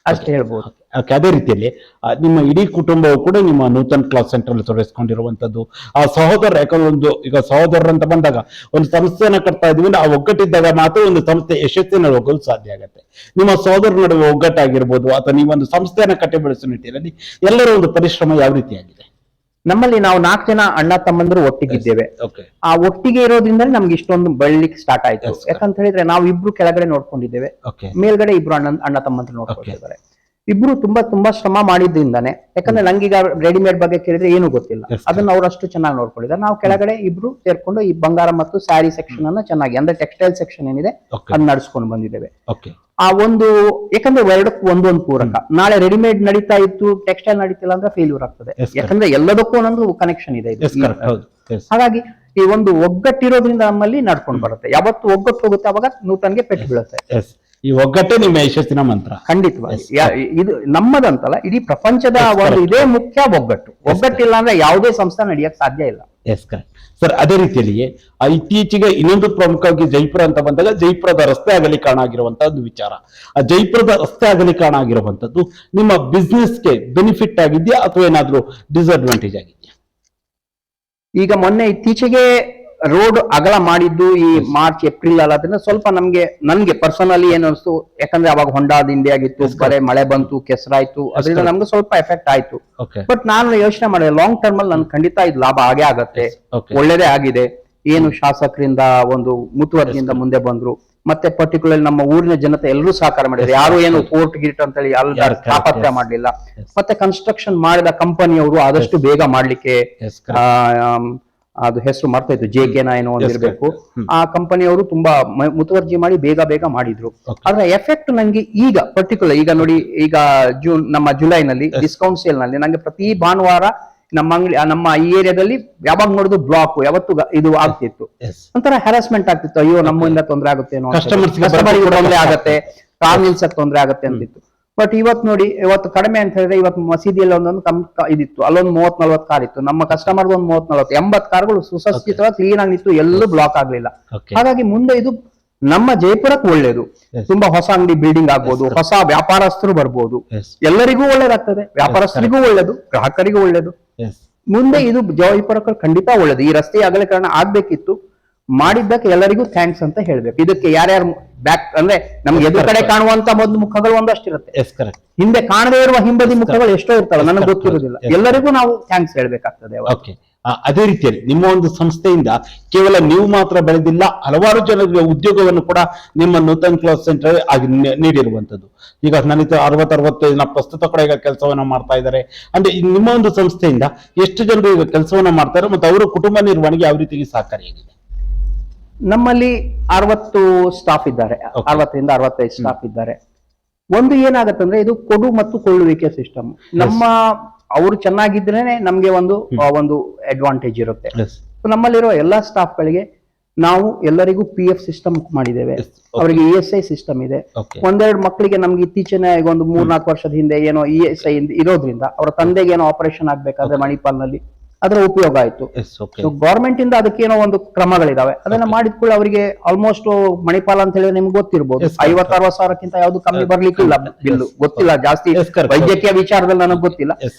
ಅಷ್ಟೇ ಹೇಳ್ಬೋದು. ಅದೇ ರೀತಿಯಲ್ಲಿ ನಿಮ್ಮ ಇಡೀ ಕುಟುಂಬವು ಕೂಡ ನಿಮ್ಮ ನೂತನ್ ಕ್ಲಾತ್ ಸೆಂಟರ್ ಅಲ್ಲಿ ತೊಡಗಿಸ್ಕೊಂಡಿರುವಂತದ್ದು. ಆ ಸಹೋದರ, ಯಾಕಂದ್ರೆ ಈಗ ಸಹೋದರರು ಅಂತ ಬಂದಾಗ ಒಂದು ಸಂಸ್ಥೆಯನ್ನ ಕಟ್ತಾ ಇದೀವಿ, ಆ ಒಗ್ಗಟ್ಟಿದ್ದಾಗ ಮಾತ್ರ ಒಂದು ಸಂಸ್ಥೆ ಯಶಸ್ಸಿನಲ್ಲಿ ಹೋಗಲು ಸಾಧ್ಯ ಆಗುತ್ತೆ. ನಿಮ್ಮ ಸಹೋದರ ನಡುವೆ ಒಗ್ಗಟ್ಟಾಗಿರ್ಬೋದು ಅಥವಾ ನೀವೊಂದು ಸಂಸ್ಥೆಯನ್ನ ಕಟ್ಟಿ ಬೆಳೆಸೋ ನಿಟ್ಟಿನಲ್ಲಿ ಎಲ್ಲರ ಒಂದು ಪರಿಶ್ರಮ ಯಾವ ರೀತಿಯಾಗಿದೆ? ನಮ್ಮಲ್ಲಿ ನಾವು 4 ಜನ ಅಣ್ಣ ತಮ್ಮಂದ್ರು ಒಟ್ಟಿಗಿದ್ದೇವೆ. ಆ ಒಟ್ಟಿಗೆ ಇರೋದ್ರಿಂದ ನಮ್ಗೆ ಇಷ್ಟೊಂದು ಬೆಳ್ಳಿಕ್ ಸ್ಟಾರ್ಟ್ ಆಯ್ತು. ಯಾಕಂತ ಹೇಳಿದ್ರೆ ನಾವು ಇಬ್ರು ಕೆಳಗಡೆ ನೋಡ್ಕೊಂಡಿದ್ದೇವೆ, ಮೇಲ್ಗಡೆ ಇಬ್ರು ಅಣ್ಣ ತಮ್ಮಂದ್ರು ನೋಡ್ಕೊಂಡಿದ್ದಾರೆ. ಇಬ್ರು ತುಂಬಾ ಶ್ರಮ ಮಾಡಿದ್ರಿಂದಾನೆ. ಯಾಕಂದ್ರೆ ನಂಗೀಗ ರೆಡಿಮೇಡ್ ಬಗ್ಗೆ ಕೇಳಿದ್ರೆ ಏನು ಗೊತ್ತಿಲ್ಲ, ಅದನ್ನ ಅವ್ರು ಅಷ್ಟು ಚೆನ್ನಾಗಿ ನೋಡ್ಕೊಂಡಿದ್ದಾರೆ. ನಾವು ಕೆಳಗಡೆ ಇಬ್ರು ಸೇರ್ಕೊಂಡು ಈ ಬಂಗಾರ ಮತ್ತು ಸ್ಯಾರಿ ಸೆಕ್ಷನ್ ಅನ್ನ ಚೆನ್ನಾಗಿ, ಅಂದ್ರೆ ಟೆಕ್ಸ್ಟೈಲ್ ಸೆಕ್ಷನ್ ಏನಿದೆ ಅದನ್ನ ನಡೆಸ್ಕೊಂಡು ಬಂದಿದ್ದೇವೆ. ಆ ಒಂದು, ಯಾಕಂದ್ರೆ ಎರಡಕ್ಕೂ ಒಂದೊಂದು ಪೂರಕ. ನಾಳೆ ರೆಡಿಮೇಡ್ ನಡೀತಾ ಇತ್ತು, ಟೆಕ್ಸ್ಟೈಲ್ ನಡೀತಿಲ್ಲ ಅಂದ್ರೆ ಫೇಲ್ಯೂರ್ ಆಗ್ತದೆ. ಯಾಕಂದ್ರೆ ಎಲ್ಲದಕ್ಕೂ ಒಂದೊಂದು ಕನೆಕ್ಷನ್ ಇದೆ. ಹಾಗಾಗಿ ಈ ಒಂದು ಒಗ್ಗಟ್ಟಿರೋದ್ರಿಂದ ನಮ್ಮಲ್ಲಿ ನಡ್ಕೊಂಡು ಬರುತ್ತೆ. ಯಾವತ್ತು ಒಗ್ಗಟ್ಟು ಹೋಗುತ್ತೆ ಅವಾಗ ನೂತನ್ಗೆ ಪೆಟ್ಟು ಬೀಳುತ್ತೆ. ಈ ಒಗ್ಗಟ್ಟೆ ನಿಮ್ಮ ಯಶಸ್ಸಿನ ಮಂತ್ರ. ಖಂಡಿತವಾಗಿ ಇದು ನಮ್ಮದಂತಲ್ಲ, ಇಡೀ ಪ್ರಪಂಚದ ಒಂದು ಇದೇ ಮುಖ್ಯ ಒಗ್ಗಟ್ಟು. ಒಗ್ಗಟ್ಟಿಲ್ಲ ಅಂದ್ರೆ ಯಾವುದೇ ಸಂಸ್ಥೆ ನಡೆಯಕ್ ಸಾಧ್ಯ ಇಲ್ಲ. ಸರ್, ಅದೇ ರೀತಿಯಲ್ಲಿ ಇತ್ತೀಚೆಗೆ ಇನ್ನೊಂದು ಪ್ರಮುಖವಾಗಿ ಜೈಪುರ ಅಂತ ಬಂದಾಗ ಜೈಪುರದ ರಸ್ತೆ ಅಗಲೀಕರಣ ಆಗಿರುವಂತಹದ್ದು ವಿಚಾರ. ಆ ಜೈಪುರದ ರಸ್ತೆ ಅಗಲೀಕರಣ ಆಗಿರುವಂತದ್ದು ನಿಮ್ಮ ಬಿಸ್ನೆಸ್ಗೆ ಬೆನಿಫಿಟ್ ಆಗಿದೆಯಾ ಅಥವಾ ಏನಾದ್ರೂ ಡಿಸ್ಅಡ್ವಾಂಟೇಜ್ ಆಗಿದೆಯಾ? ಈಗ ಮೊನ್ನೆ ಇತ್ತೀಚೆಗೆ ರೋಡ್ ಅಗಲ ಮಾಡಿದ್ದು ಈ ಮಾರ್ಚ್ ಏಪ್ರಿಲ್ ಅಲ್ಲ, ಸ್ವಲ್ಪ ನನ್ಗೆ ಪರ್ಸನಲಿ ಏನು ಅನಿಸ್ತು, ಯಾಕಂದ್ರೆ ಅವಾಗ ಹೊಂಡಾದ ಇಂಡಿ ಆಗಿತ್ತು, ಬರೇ ಮಳೆ ಬಂತು, ಕೆಸರಾಯ್ತು, ಅದರಿಂದ ನಮ್ಗೆ ಸ್ವಲ್ಪ ಎಫೆಕ್ಟ್ ಆಯ್ತು. ಬಟ್ ನಾನು ಯೋಚನೆ ಮಾಡಿದೆ, ಲಾಂಗ್ ಟರ್ಮ್ ಅಲ್ಲಿ ನನ್ ಖಂಡಿತ ಇದು ಲಾಭ ಆಗೇ ಆಗತ್ತೆ, ಒಳ್ಳೇದೇ ಆಗಿದೆ. ಏನು ಶಾಸಕರಿಂದ ಒಂದು ಮುತುವರ್ಜಿಯಿಂದ ಮುಂದೆ ಬಂದ್ರು, ಮತ್ತೆ ಪರ್ಟಿಕ್ಯುಲರ್ ನಮ್ಮ ಊರಿನ ಜನತೆ ಎಲ್ಲರೂ ಸಹಕಾರ ಮಾಡಿದ್ರು. ಯಾರು ಏನು ಕೋರ್ಟ್ ಗಿಟ್ ಅಂತ ಹೇಳಿ ಅಲ್ಲಿ ತಾಪತ್ರೆ ಮಾಡ್ಲಿಲ್ಲ. ಮತ್ತೆ ಕನ್ಸ್ಟ್ರಕ್ಷನ್ ಮಾಡಿದ ಕಂಪನಿಯವರು ಆದಷ್ಟು ಬೇಗ ಮಾಡ್ಲಿಕ್ಕೆ ಅದು ಹೆಸರು ಮಾಡ್ತಾ ಇತ್ತು, JK ಏನೋ ಒಂದಿರ್ಬೇಕು, ಆ ಕಂಪನಿಯವರು ತುಂಬಾ ಮುತುವರ್ಜಿ ಮಾಡಿ ಬೇಗ ಬೇಗ ಮಾಡಿದ್ರು. ಆದ್ರೆ ಎಫೆಕ್ಟ್ ನಂಗೆ ಈಗ ಪರ್ಟಿಕ್ಯುಲರ್ ಈಗ ನೋಡಿ, ಈಗ ನಮ್ಮ ಜುಲೈನಲ್ಲಿ ಡಿಸ್ಕೌಂಟ್ ಸೇಲ್ ನಲ್ಲಿ ನಂಗೆ ಪ್ರತಿ ಭಾನುವಾರ ನಮ್ಮ ಅಂಗಡಿ ನಮ್ಮ ಈ ಏರಿಯಾದಲ್ಲಿ ಯಾವಾಗ ನೋಡಿದ್ರು ಬ್ಲಾಕ್, ಯಾವತ್ತು ಇದು ಆಗ್ತಿತ್ತು, ಒಂಥರ ಹ್ಯಾರಾಸ್ಮೆಂಟ್ ಆಗ್ತಿತ್ತು. ಅಯ್ಯೋ ನಮ್ಮಿಂದ ತೊಂದರೆ ಆಗುತ್ತೆ ಏನೋ, ಕಸ್ಟಮರ್ಗೆ ತೊಂದರೆ ಆಗತ್ತೆ, ಕಾರ್ ನಿಲ್ಸಕ್ ತೊಂದರೆ ಆಗತ್ತೆ ಅಂತಿತ್ತು. ಬಟ್ ಇವತ್ತು ನೋಡಿ, ಇವತ್ತು ಕಡಿಮೆ ಅಂತ ಹೇಳಿದ್ರೆ ಇವತ್ತು ಮಸೀದಿಯಲ್ಲಿ ಒಂದೊಂದು ಇದಿತ್ತು, ಅಲ್ಲೊಂದು 30-40 ಕಾರ್ ಇತ್ತು. ನಮ್ಮ ಕಸ್ಟಮರ್ ಒಂದು 30-40 80 ಕಾರ್ಗಳು ಸುಸಜ್ಜಿತವಾಗಿ ಕ್ಲೀನ್ ಆಗಿ ನಿಂತು, ಎಲ್ಲೂ ಬ್ಲಾಕ್ ಆಗ್ಲಿಲ್ಲ. ಹಾಗಾಗಿ ಮುಂದೆ ಇದು ನಮ್ಮ ಜೈಪುರಕ್ಕೆ ಒಳ್ಳೇದು. ತುಂಬಾ ಹೊಸ ಅಂಗಡಿ ಬಿಲ್ಡಿಂಗ್ ಆಗ್ಬೋದು, ಹೊಸ ವ್ಯಾಪಾರಸ್ಥರು ಬರ್ಬೋದು, ಎಲ್ಲರಿಗೂ ಒಳ್ಳೇದಾಗ್ತದೆ, ವ್ಯಾಪಾರಸ್ಥರಿಗೂ ಒಳ್ಳೇದು, ಗ್ರಾಹಕರಿಗೂ ಒಳ್ಳೇದು. ಮುಂದೆ ಇದು ಜೈಪುರಕ್ಕೆ ಖಂಡಿತ ಒಳ್ಳೇದು. ಈ ರಸ್ತೆ ಅಗಲೀಕರಣ ಆಗ್ಬೇಕಿತ್ತು, ಮಾಡಿದ್ದಕ್ಕೆ ಎಲ್ಲರಿಗೂ ಥ್ಯಾಂಕ್ಸ್ ಅಂತ ಹೇಳ್ಬೇಕು. ಇದಕ್ಕೆ ಯಾರ್ಯಾರು ಬ್ಯಾಕ್ ಅಂದ್ರೆ ನಮ್ಗೆ ಎದುರು ಕಡೆ ಕಾಣುವಂತ ಮೊದಲು ಮುಖಗಳು ಒಂದಷ್ಟಿರುತ್ತೆ, ಹಿಂದೆ ಕಾಣದೇ ಇರುವ ಹಿಂಬದಿ ಮುಖಗಳು ಎಷ್ಟೋ ಇರ್ತಾವೆ, ನನಗೆ ಗೊತ್ತಿರುವುದಿಲ್ಲ. ಎಲ್ಲರಿಗೂ ನಾವು ಥ್ಯಾಂಕ್ಸ್ ಹೇಳ್ಬೇಕಾಗ್ತದೆ. ಅದೇ ರೀತಿಯಲ್ಲಿ ನಿಮ್ಮ ಒಂದು ಸಂಸ್ಥೆಯಿಂದ ಕೇವಲ ನೀವು ಮಾತ್ರ ಬೆಳೆದಿಲ್ಲ, ಹಲವಾರು ಜನರಿಗೆ ಉದ್ಯೋಗವನ್ನು ಕೂಡ ನಿಮ್ಮ ನೂತನ್ ಕ್ಲಾತ್ ಸೆಂಟರ್ ಆಗಿ ನೀಡಿರುವಂತದ್ದು. ಈಗ ನನಗೆ 60-65 ಜನ ಪ್ರಸ್ತುತ ಕೂಡ ಈಗ ಕೆಲಸವನ್ನ ಮಾಡ್ತಾ ಇದ್ದಾರೆ. ಅಂದ್ರೆ ನಿಮ್ಮ ಒಂದು ಸಂಸ್ಥೆಯಿಂದ ಎಷ್ಟು ಜನರು ಈಗ ಕೆಲಸವನ್ನ ಮಾಡ್ತಾರೆ ಮತ್ತು ಅವರ ಕುಟುಂಬ ನಿರ್ವಹಣೆಗೆ ಯಾವ ರೀತಿಗೆ ಸಹಕಾರಿಯಾಗಿದೆ? ನಮ್ಮಲ್ಲಿ 60 ಸ್ಟಾಫ್ ಇದ್ದಾರೆ, 60ರಿಂದ 65 ಸ್ಟಾಫ್ ಇದ್ದಾರೆ. ಒಂದು ಏನಾಗತ್ತಂದ್ರೆ ಇದು ಕೊಡು ಮತ್ತು ಕೊಳ್ಳುವಿಕೆ ಸಿಸ್ಟಮ್. ನಮ್ಮ ಅವರು ಚೆನ್ನಾಗಿದ್ರೇನೆ ನಮ್ಗೆ ಒಂದು ಅಡ್ವಾಂಟೇಜ್ ಇರುತ್ತೆ. ನಮ್ಮಲ್ಲಿರೋ ಎಲ್ಲಾ ಸ್ಟಾಫ್ ಗಳಿಗೆ ನಾವು ಎಲ್ಲರಿಗೂ PF ಸಿಸ್ಟಮ್ ಮಾಡಿದ್ದೇವೆ, ಅವರಿಗೆ ESI ಸಿಸ್ಟಮ್ ಇದೆ. ಒಂದೆರಡು ಮಕ್ಕಳಿಗೆ ನಮ್ಗೆ ಇತ್ತೀಚಿನ ಈಗ ಒಂದು 3-4 ವರ್ಷದ ಹಿಂದೆ ಏನೋ ESI ಇರೋದ್ರಿಂದ ಅವರ ತಂದೆಗೆ ಏನೋ ಆಪರೇಷನ್ ಆಗ್ಬೇಕಾದ್ರೆ ಮಣಿಪಾಲ್ನಲ್ಲಿ ಅದರ ಉಪಯೋಗ ಆಯ್ತು. ಗವರ್ಮೆಂಟ್ ಇಂದ ಅದಕ್ಕೇನೋ ಒಂದು ಕ್ರಮಗಳಿದಾವೆ, ಅದನ್ನ ಮಾಡಿದ ಕೂಡ ಅವರಿಗೆ ಆಲ್ಮೋಸ್ಟ್ ಮಣಿಪಾಲ್ ಅಂತ ಹೇಳಿ ನಿಮ್ಗೆ ಗೊತ್ತಿರ್ಬೋದು, 50-60 ಸಾವಿರಕ್ಕಿಂತ ಯಾವ್ದು ಕಮ್ಮಿ ಬರ್ಲಿಕ್ಕಿಲ್ಲ ಬಿಲ್ಲು, ಗೊತ್ತಿಲ್ಲ ಜಾಸ್ತಿ ವೈದ್ಯಕೀಯ ವಿಚಾರದಲ್ಲಿ ನನಗೆ ಗೊತ್ತಿಲ್ಲ.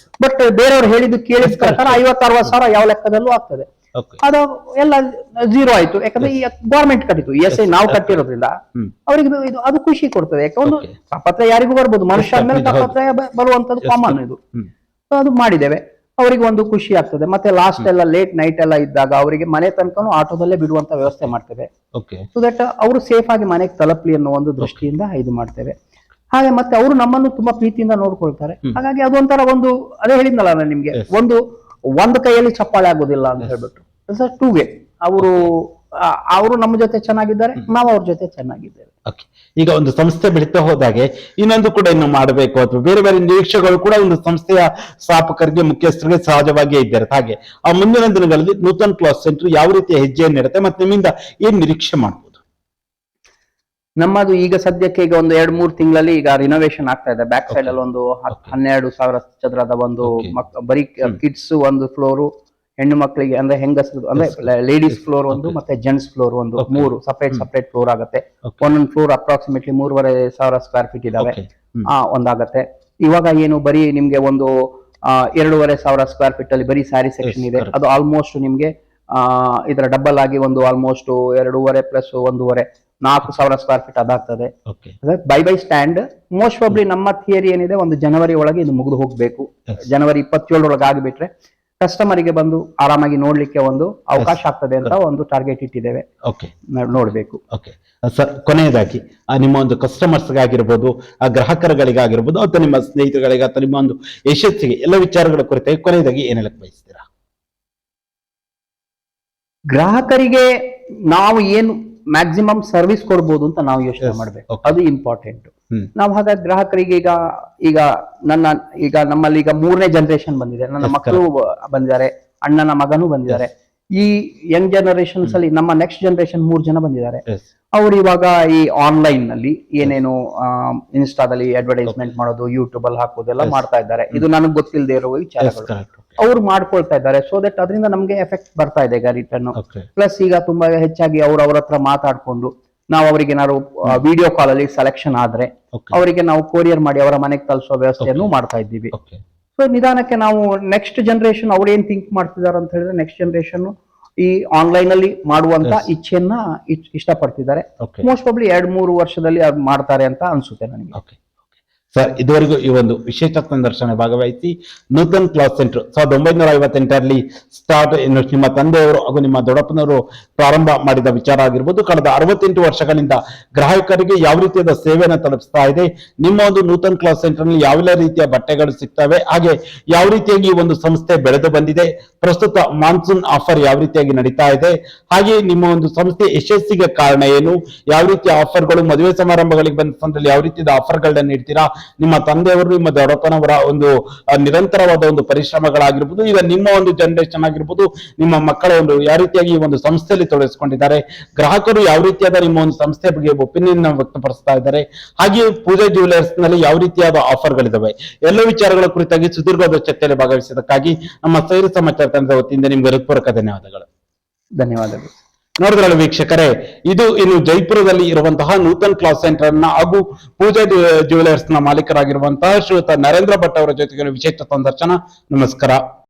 ಬಟ್ ಬೇರೆಯವ್ರು ಹೇಳಿದ್ದು ಕೇಳಿದ ಪ್ರಕಾರ 50-60 ಸಾವಿರ ಯಾವ ಲೆಕ್ಕದಲ್ಲೂ ಆಗ್ತದೆ. ಅದು ಎಲ್ಲ ಝೀರೋ ಆಯ್ತು, ಯಾಕಂದ್ರೆ ಈ ಗವರ್ಮೆಂಟ್ ಕಟ್ಟಿತ್ತು, ESI ನಾವು ಕಟ್ಟಿರೋದ್ರಿಂದ ಅವರಿಗೆ ಇದು ಅದು ಖುಷಿ ಕೊಡ್ತದೆ. ಯಾಕಂದ್ರೆ ತಾಪತ್ರಯ ಯಾರಿಗೂ ಬರ್ಬೋದು, ಮನುಷ್ಯ ಮೇಲೆ ತಾಪತ್ರಯ ಬರುವಂತದ್ದು ಕಾಮನ್, ಇದು ಅದು ಮಾಡಿದ್ದೇವೆ. ಅವರಿಗೆ ಒಂದು ಖುಷಿ ಆಗ್ತದೆ. ಮತ್ತೆ ಲಾಸ್ಟ್ ಎಲ್ಲ ಲೇಟ್ ನೈಟ್ ಎಲ್ಲ ಇದ್ದಾಗ ಅವರಿಗೆ ಮನೆ ತನಕನೂ ಆಟೋದಲ್ಲೇ ಬಿಡುವಂತ ವ್ಯವಸ್ಥೆ ಮಾಡ್ತೇವೆ, ಸೊ ದಟ್ ಅವರು ಸೇಫ್ ಆಗಿ ಮನೆಗೆ ತಲುಪಲಿ ಅನ್ನೋ ಒಂದು ದೃಷ್ಟಿಯಿಂದ ಇದು ಮಾಡ್ತೇವೆ. ಹಾಗೆ ಮತ್ತೆ ಅವರು ನಮ್ಮನ್ನು ತುಂಬಾ ಪ್ರೀತಿಯಿಂದ ನೋಡ್ಕೊಳ್ತಾರೆ. ಹಾಗಾಗಿ ಅದೊಂಥರ ಒಂದು ಅದೇ ಹೇಳಿದ್ನಲ್ಲ ನಾನು ನಿಮ್ಗೆ, ಒಂದು ಕೈಯಲ್ಲಿ ಚಪ್ಪಾಳೆ ಆಗೋದಿಲ್ಲ ಅಂತ ಹೇಳ್ಬಿಟ್ಟು ಟೂ ವೇ. ಅವರು ನಮ್ಮ ಜೊತೆ ಚೆನ್ನಾಗಿದ್ದಾರೆ, ನಾವು ಅವ್ರ ಜೊತೆ ಚೆನ್ನಾಗಿದ್ದೇವೆ. ಈಗ ಒಂದು ಸಂಸ್ಥೆ ಬೆಳೀತಾ ಹೋದಾಗೆ ಇನ್ನೊಂದು ಕೂಡ ಇನ್ನು ಮಾಡಬೇಕು ಅಥವಾ ಬೇರೆ ಬೇರೆ ನಿರೀಕ್ಷೆಗಳು ಕೂಡ ಒಂದು ಸಂಸ್ಥೆಯ ಸ್ಥಾಪಕರಿಗೆ ಮುಖ್ಯಸ್ಥರಿಗೆ ಸಹಜವಾಗಿಯೇ ಇದ್ದಾರೆ. ಹಾಗೆ ಆ ಮುಂದಿನ ದಿನಗಳಲ್ಲಿ ನೂತನ್ ಕ್ಲಾತ್ ಸೆಂಟರ್ ಯಾವ ರೀತಿಯ ಹೆಜ್ಜೆಯನ್ನು ಇಡುತ್ತೆ ಮತ್ತೆ ನಿಮ್ಮಿಂದ ಏನ್ ನಿರೀಕ್ಷೆ ಮಾಡ್ಬೋದು? ನಮ್ಮದು ಈಗ ಸದ್ಯಕ್ಕೆ ಈಗ ಒಂದು 2-3 ತಿಂಗಳಲ್ಲಿ ಈಗ ರಿನೋವೇಷನ್ ಆಗ್ತಾ ಇದೆ. ಬ್ಯಾಕ್ ಸೈಡ್ ಅಲ್ಲಿ ಒಂದು 12,000 ಚದರದ ಒಂದು ಬರೀ ಕಿಡ್ಸ್ ಒಂದು ಫ್ಲೋರು, ಹೆಣ್ಣು ಮಕ್ಕಳಿಗೆ ಅಂದ್ರೆ ಹೆಂಗಸರು ಅಂದ್ರೆ ಲೇಡೀಸ್ ಫ್ಲೋರ್ ಒಂದು, ಮತ್ತೆ ಜೆಂಟ್ಸ್ ಫ್ಲೋರ್ ಒಂದು, 3 ಸಪರೇಟ್ ಫ್ಲೋರ್ ಆಗುತ್ತೆ. ಒಂದೊಂದು ಫ್ಲೋರ್ ಅಪ್ರಾಕ್ಸಿಮೇಟ್ಲಿ 3,500 ಸ್ಕ್ವೇರ್ ಫೀಟ್ ಇದಾವೆ ಒಂದಾಗತ್ತೆ. ಇವಾಗ ಏನು ಬರೀ ನಿಮ್ಗೆ ಒಂದು 2,500 ಸ್ಕ್ವೇರ್ ಫೀಟ್ ಅಲ್ಲಿ ಬರೀ ಸ್ಯಾರಿ ಸೆಕ್ಷನ್ ಇದೆ. ಅದು ಆಲ್ಮೋಸ್ಟ್ ನಿಮ್ಗೆ ಇದರ ಡಬಲ್ ಆಗಿ ಒಂದು ಆಲ್ಮೋಸ್ಟ್ 2.5 ಪ್ಲಸ್ 1.5 4,000 ಸ್ಕ್ವೇರ್ ಫೀಟ್ ಅದಾಗ್ತದೆ. ಬೈ ಸ್ಟ್ಯಾಂಡ್ ಮೋಸ್ಟ್ ಪ್ರಾಬ್ಲಿ ನಮ್ಮ ಥಿಯರಿ ಏನಿದೆ, ಒಂದು ಜನವರಿ ಒಳಗೆ ಇದು ಮುಗಿದು ಹೋಗ್ಬೇಕು. ಜನವರಿ 27 ಒಳಗೆ ಆಗಿಬಿಟ್ರೆ ಕಸ್ಟಮರಿಗೆ ಬಂದು ಆರಾಮಾಗಿ ನೋಡ್ಲಿಕ್ಕೆ ಒಂದು ಅವಕಾಶ ಆಗ್ತದೆ ಅಂತ ಒಂದು ಟಾರ್ಗೆಟ್ ಇಟ್ಟಿದ್ದೇವೆ, ನೋಡ್ಬೇಕು. ಸರ್, ಕೊನೆಯದಾಗಿ ನಿಮ್ಮ ಒಂದು ಕಸ್ಟಮರ್ಸ್ಗಾಗಿರ್ಬೋದು, ಗ್ರಾಹಕರುಗಳಿಗಾಗಿರ್ಬೋದು ಅಥವಾ ನಿಮ್ಮ ಸ್ನೇಹಿತರುಗಳಿಗೆ ಅಥವಾ ನಿಮ್ಮ ಒಂದು ಯಶಸ್ಸಿಗೆ ಎಲ್ಲ ವಿಚಾರಗಳ ಕುರಿತಾಗಿ ಕೊನೆಯದಾಗಿ ಏನ್ ಹೇಳಕ್ ಬಯಸ್ತೀರಾ? ಗ್ರಾಹಕರಿಗೆ ನಾವು ಏನು ಮ್ಯಾಕ್ಸಿಮಮ್ ಸರ್ವಿಸ್ ಕೊಡ್ಬೋದು ಅಂತ ನಾವು ಯೋಚನೆ ಮಾಡ್ಬೇಕು, ಅದು ಇಂಪಾರ್ಟೆಂಟ್. ನಾವು ಹಾಗಾಗಿ ಗ್ರಾಹಕರಿಗೆ ಈಗ ನಮ್ಮಲ್ಲಿ ಈಗ 3ನೇ ಜನರೇಷನ್ ಬಂದಿದೆ, ನನ್ನ ಮಕ್ಕಳು ಬಂದಿದ್ದಾರೆ, ಅಣ್ಣನ ಮಗನೂ ಬಂದಿದ್ದಾರೆ. ಈ ಯಂಗ್ ಜನರೇಷನ್ಸ್ ಅಲ್ಲಿ ನಮ್ಮ ನೆಕ್ಸ್ಟ್ ಜನರೇಷನ್ 3 ಜನ ಬಂದಿದ್ದಾರೆ. ಅವ್ರು ಇವಾಗ ಈ ಆನ್ಲೈನ್ ನಲ್ಲಿ ಏನೇನು ಇನ್ಸ್ಟಾದಲ್ಲಿ ಅಡ್ವರ್ಟೈಸ್ಮೆಂಟ್ ಮಾಡೋದು, ಯೂಟ್ಯೂಬ್ ಅಲ್ಲಿ ಹಾಕೋದೆಲ್ಲ ಮಾಡ್ತಾ ಇದ್ದಾರೆ. ಇದು ನನಗೆ ಗೊತ್ತಿಲ್ಲದೆ ಇರುವ ವಿಚಾರಗಳು ಅವ್ರು ಮಾಡ್ಕೊಳ್ತಾ ಇದ್ದಾರೆ. ಸೊ ದಟ್ ಅದರಿಂದ ನಮ್ಗೆ ಎಫೆಕ್ಟ್ ಬರ್ತಾ ಇದೆ ಈಗ ರಿಟರ್ನ್. ಪ್ಲಸ್ ಈಗ ತುಂಬಾ ಹೆಚ್ಚಾಗಿ ಅವ್ರ ಹತ್ರ ಮಾತಾಡ್ಕೊಂಡು ನಾವು ಅವರಿಗೆ ಏನಾದ್ರು ವಿಡಿಯೋ ಕಾಲ್ ಅಲ್ಲಿ ಸೆಲೆಕ್ಷನ್ ಆದ್ರೆ ಅವರಿಗೆ ನಾವು ಕೊರಿಯರ್ ಮಾಡಿ ಅವರ ಮನೆಗೆ ತಲುಪಿಸೋ ವ್ಯವಸ್ಥೆಯನ್ನು ಮಾಡ್ತಾ ಇದ್ದೀವಿ. ಸೊ ನಿಧಾನಕ್ಕೆ ನಾವು ನೆಕ್ಸ್ಟ್ ಜನರೇಷನ್ ಅವ್ರು ಏನ್ ಥಿಂಕ್ ಮಾಡ್ತಿದ್ದಾರೆ ಅಂತ ಹೇಳಿದ್ರೆ, ನೆಕ್ಸ್ಟ್ ಜನರೇಷನ್ ಈ ಆನ್ಲೈನ್ ಅಲ್ಲಿ ಮಾಡುವಂತ ಇಚ್ಛೆಯನ್ನ ಇಷ್ಟಪಡ್ತಿದ್ದಾರೆ. ಮೋಸ್ಟ್ ಪ್ರಾಬ್ಲಿ 2-3 ವರ್ಷದಲ್ಲಿ ಮಾಡ್ತಾರೆ ಅಂತ ಅನ್ಸುತ್ತೆ ನನಗೆ. ಸರ್, ಇದುವರೆಗೂ ಈ ಒಂದು ವಿಶೇಷ ಸಂದರ್ಶನ ಭಾಗವಹಿಸಿ ನೂತನ್ ಕ್ಲಾಸ್ ಸೆಂಟರ್ 1958ರಲ್ಲಿ ಸ್ಟಾರ್ಟ್ ನಿಮ್ಮ ತಂದೆಯವರು ಹಾಗೂ ನಿಮ್ಮ ದೊಡ್ಡಪ್ಪನವರು ಪ್ರಾರಂಭ ಮಾಡಿದ ವಿಚಾರ ಆಗಿರ್ಬೋದು. ಕಳೆದ 68 ವರ್ಷಗಳಿಂದ ಗ್ರಾಹಕರಿಗೆ ಯಾವ ರೀತಿಯಾದ ಸೇವೆಯನ್ನು ತಲುಪಿಸ್ತಾ ಇದೆ, ನಿಮ್ಮ ಒಂದು ನೂತನ್ ಕ್ಲಾಸ್ ಸೆಂಟರ್ ನಲ್ಲಿ ಯಾವೆಲ್ಲ ರೀತಿಯ ಬಟ್ಟೆಗಳು ಸಿಗ್ತವೆ, ಹಾಗೆ ಯಾವ ರೀತಿಯಾಗಿ ಈ ಒಂದು ಸಂಸ್ಥೆ ಬೆಳೆದು ಬಂದಿದೆ, ಪ್ರಸ್ತುತ ಮಾನ್ಸೂನ್ ಆಫರ್ ಯಾವ ರೀತಿಯಾಗಿ ನಡೀತಾ ಇದೆ, ಹಾಗೆ ನಿಮ್ಮ ಒಂದು ಸಂಸ್ಥೆ ಯಶಸ್ಸಿಗೆ ಕಾರಣ ಏನು, ಯಾವ ರೀತಿಯ ಆಫರ್ಗಳು ಮದುವೆ ಸಮಾರಂಭಗಳಿಗೆ ಬಂದ ಸಂದರ್ಭದಲ್ಲಿ ಯಾವ ರೀತಿಯ ಆಫರ್ಗಳನ್ನ ನೀಡ್ತೀರಾ, ನಿಮ್ಮ ತಂದೆಯವರು ನಿಮ್ಮ ದೊಡ್ಡಪ್ಪನವರ ಒಂದು ನಿರಂತರವಾದ ಒಂದು ಪರಿಶ್ರಮಗಳಾಗಿರ್ಬೋದು, ಈಗ ನಿಮ್ಮ ಒಂದು ಜನರೇಷನ್ ಆಗಿರ್ಬೋದು, ನಿಮ್ಮ ಮಕ್ಕಳ ಒಂದು ಯಾವ ರೀತಿಯಾಗಿ ಈ ಒಂದು ಸಂಸ್ಥೆಯಲ್ಲಿ ತೊಡಗಿಸಿಕೊಂಡಿದ್ದಾರೆ, ಗ್ರಾಹಕರು ಯಾವ ರೀತಿಯಾದ ನಿಮ್ಮ ಒಂದು ಸಂಸ್ಥೆ ಬಗ್ಗೆ ಒಪಿನಿಯನ್ ವ್ಯಕ್ತಪಡಿಸ್ತಾ ಇದ್ದಾರೆ, ಹಾಗೆ ಪೂಜಾ ಜ್ಯುವೆಲರ್ಸ್ ನಲ್ಲಿ ಯಾವ ರೀತಿಯಾದ ಆಫರ್ಗಳಿದಾವೆ, ಎಲ್ಲ ವಿಚಾರಗಳ ಕುರಿತಾಗಿ ಸುದೀರ್ಘವಾದ ಚರ್ಚೆಯಲ್ಲಿ ಭಾಗವಹಿಸಿದ್ದಕ್ಕಾಗಿ ನಮ್ಮ ಸೈರು ಸಮಾಚಾರ ತಂಡದ ವತಿಯಿಂದ ನಿಮ್ಗೆ ಹೃತ್ಪೂರ್ವಕ ಧನ್ಯವಾದಗಳು. ಧನ್ಯವಾದಗಳು. ನೋಡಿದ್ರಲ್ಲ ವೀಕ್ಷಕರೇ, ಇದು ಇನ್ನು ಜೈಪುರದಲ್ಲಿ ಇರುವಂತಹ ನೂತನ್ ಕ್ಲಾಸ್ ಸೆಂಟರ್ ನ ಹಾಗೂ ಪೂಜಾ ಜ್ಯುವೆಲರ್ಸ್ ನ ಮಾಲೀಕರಾಗಿರುವಂತಹ ಶ್ರೀಯುತ ನರೇಂದ್ರ ಭಟ್ ಅವರ ಜೊತೆಗೆ ವಿಶೇಷ ಸಂದರ್ಶನ. ನಮಸ್ಕಾರ.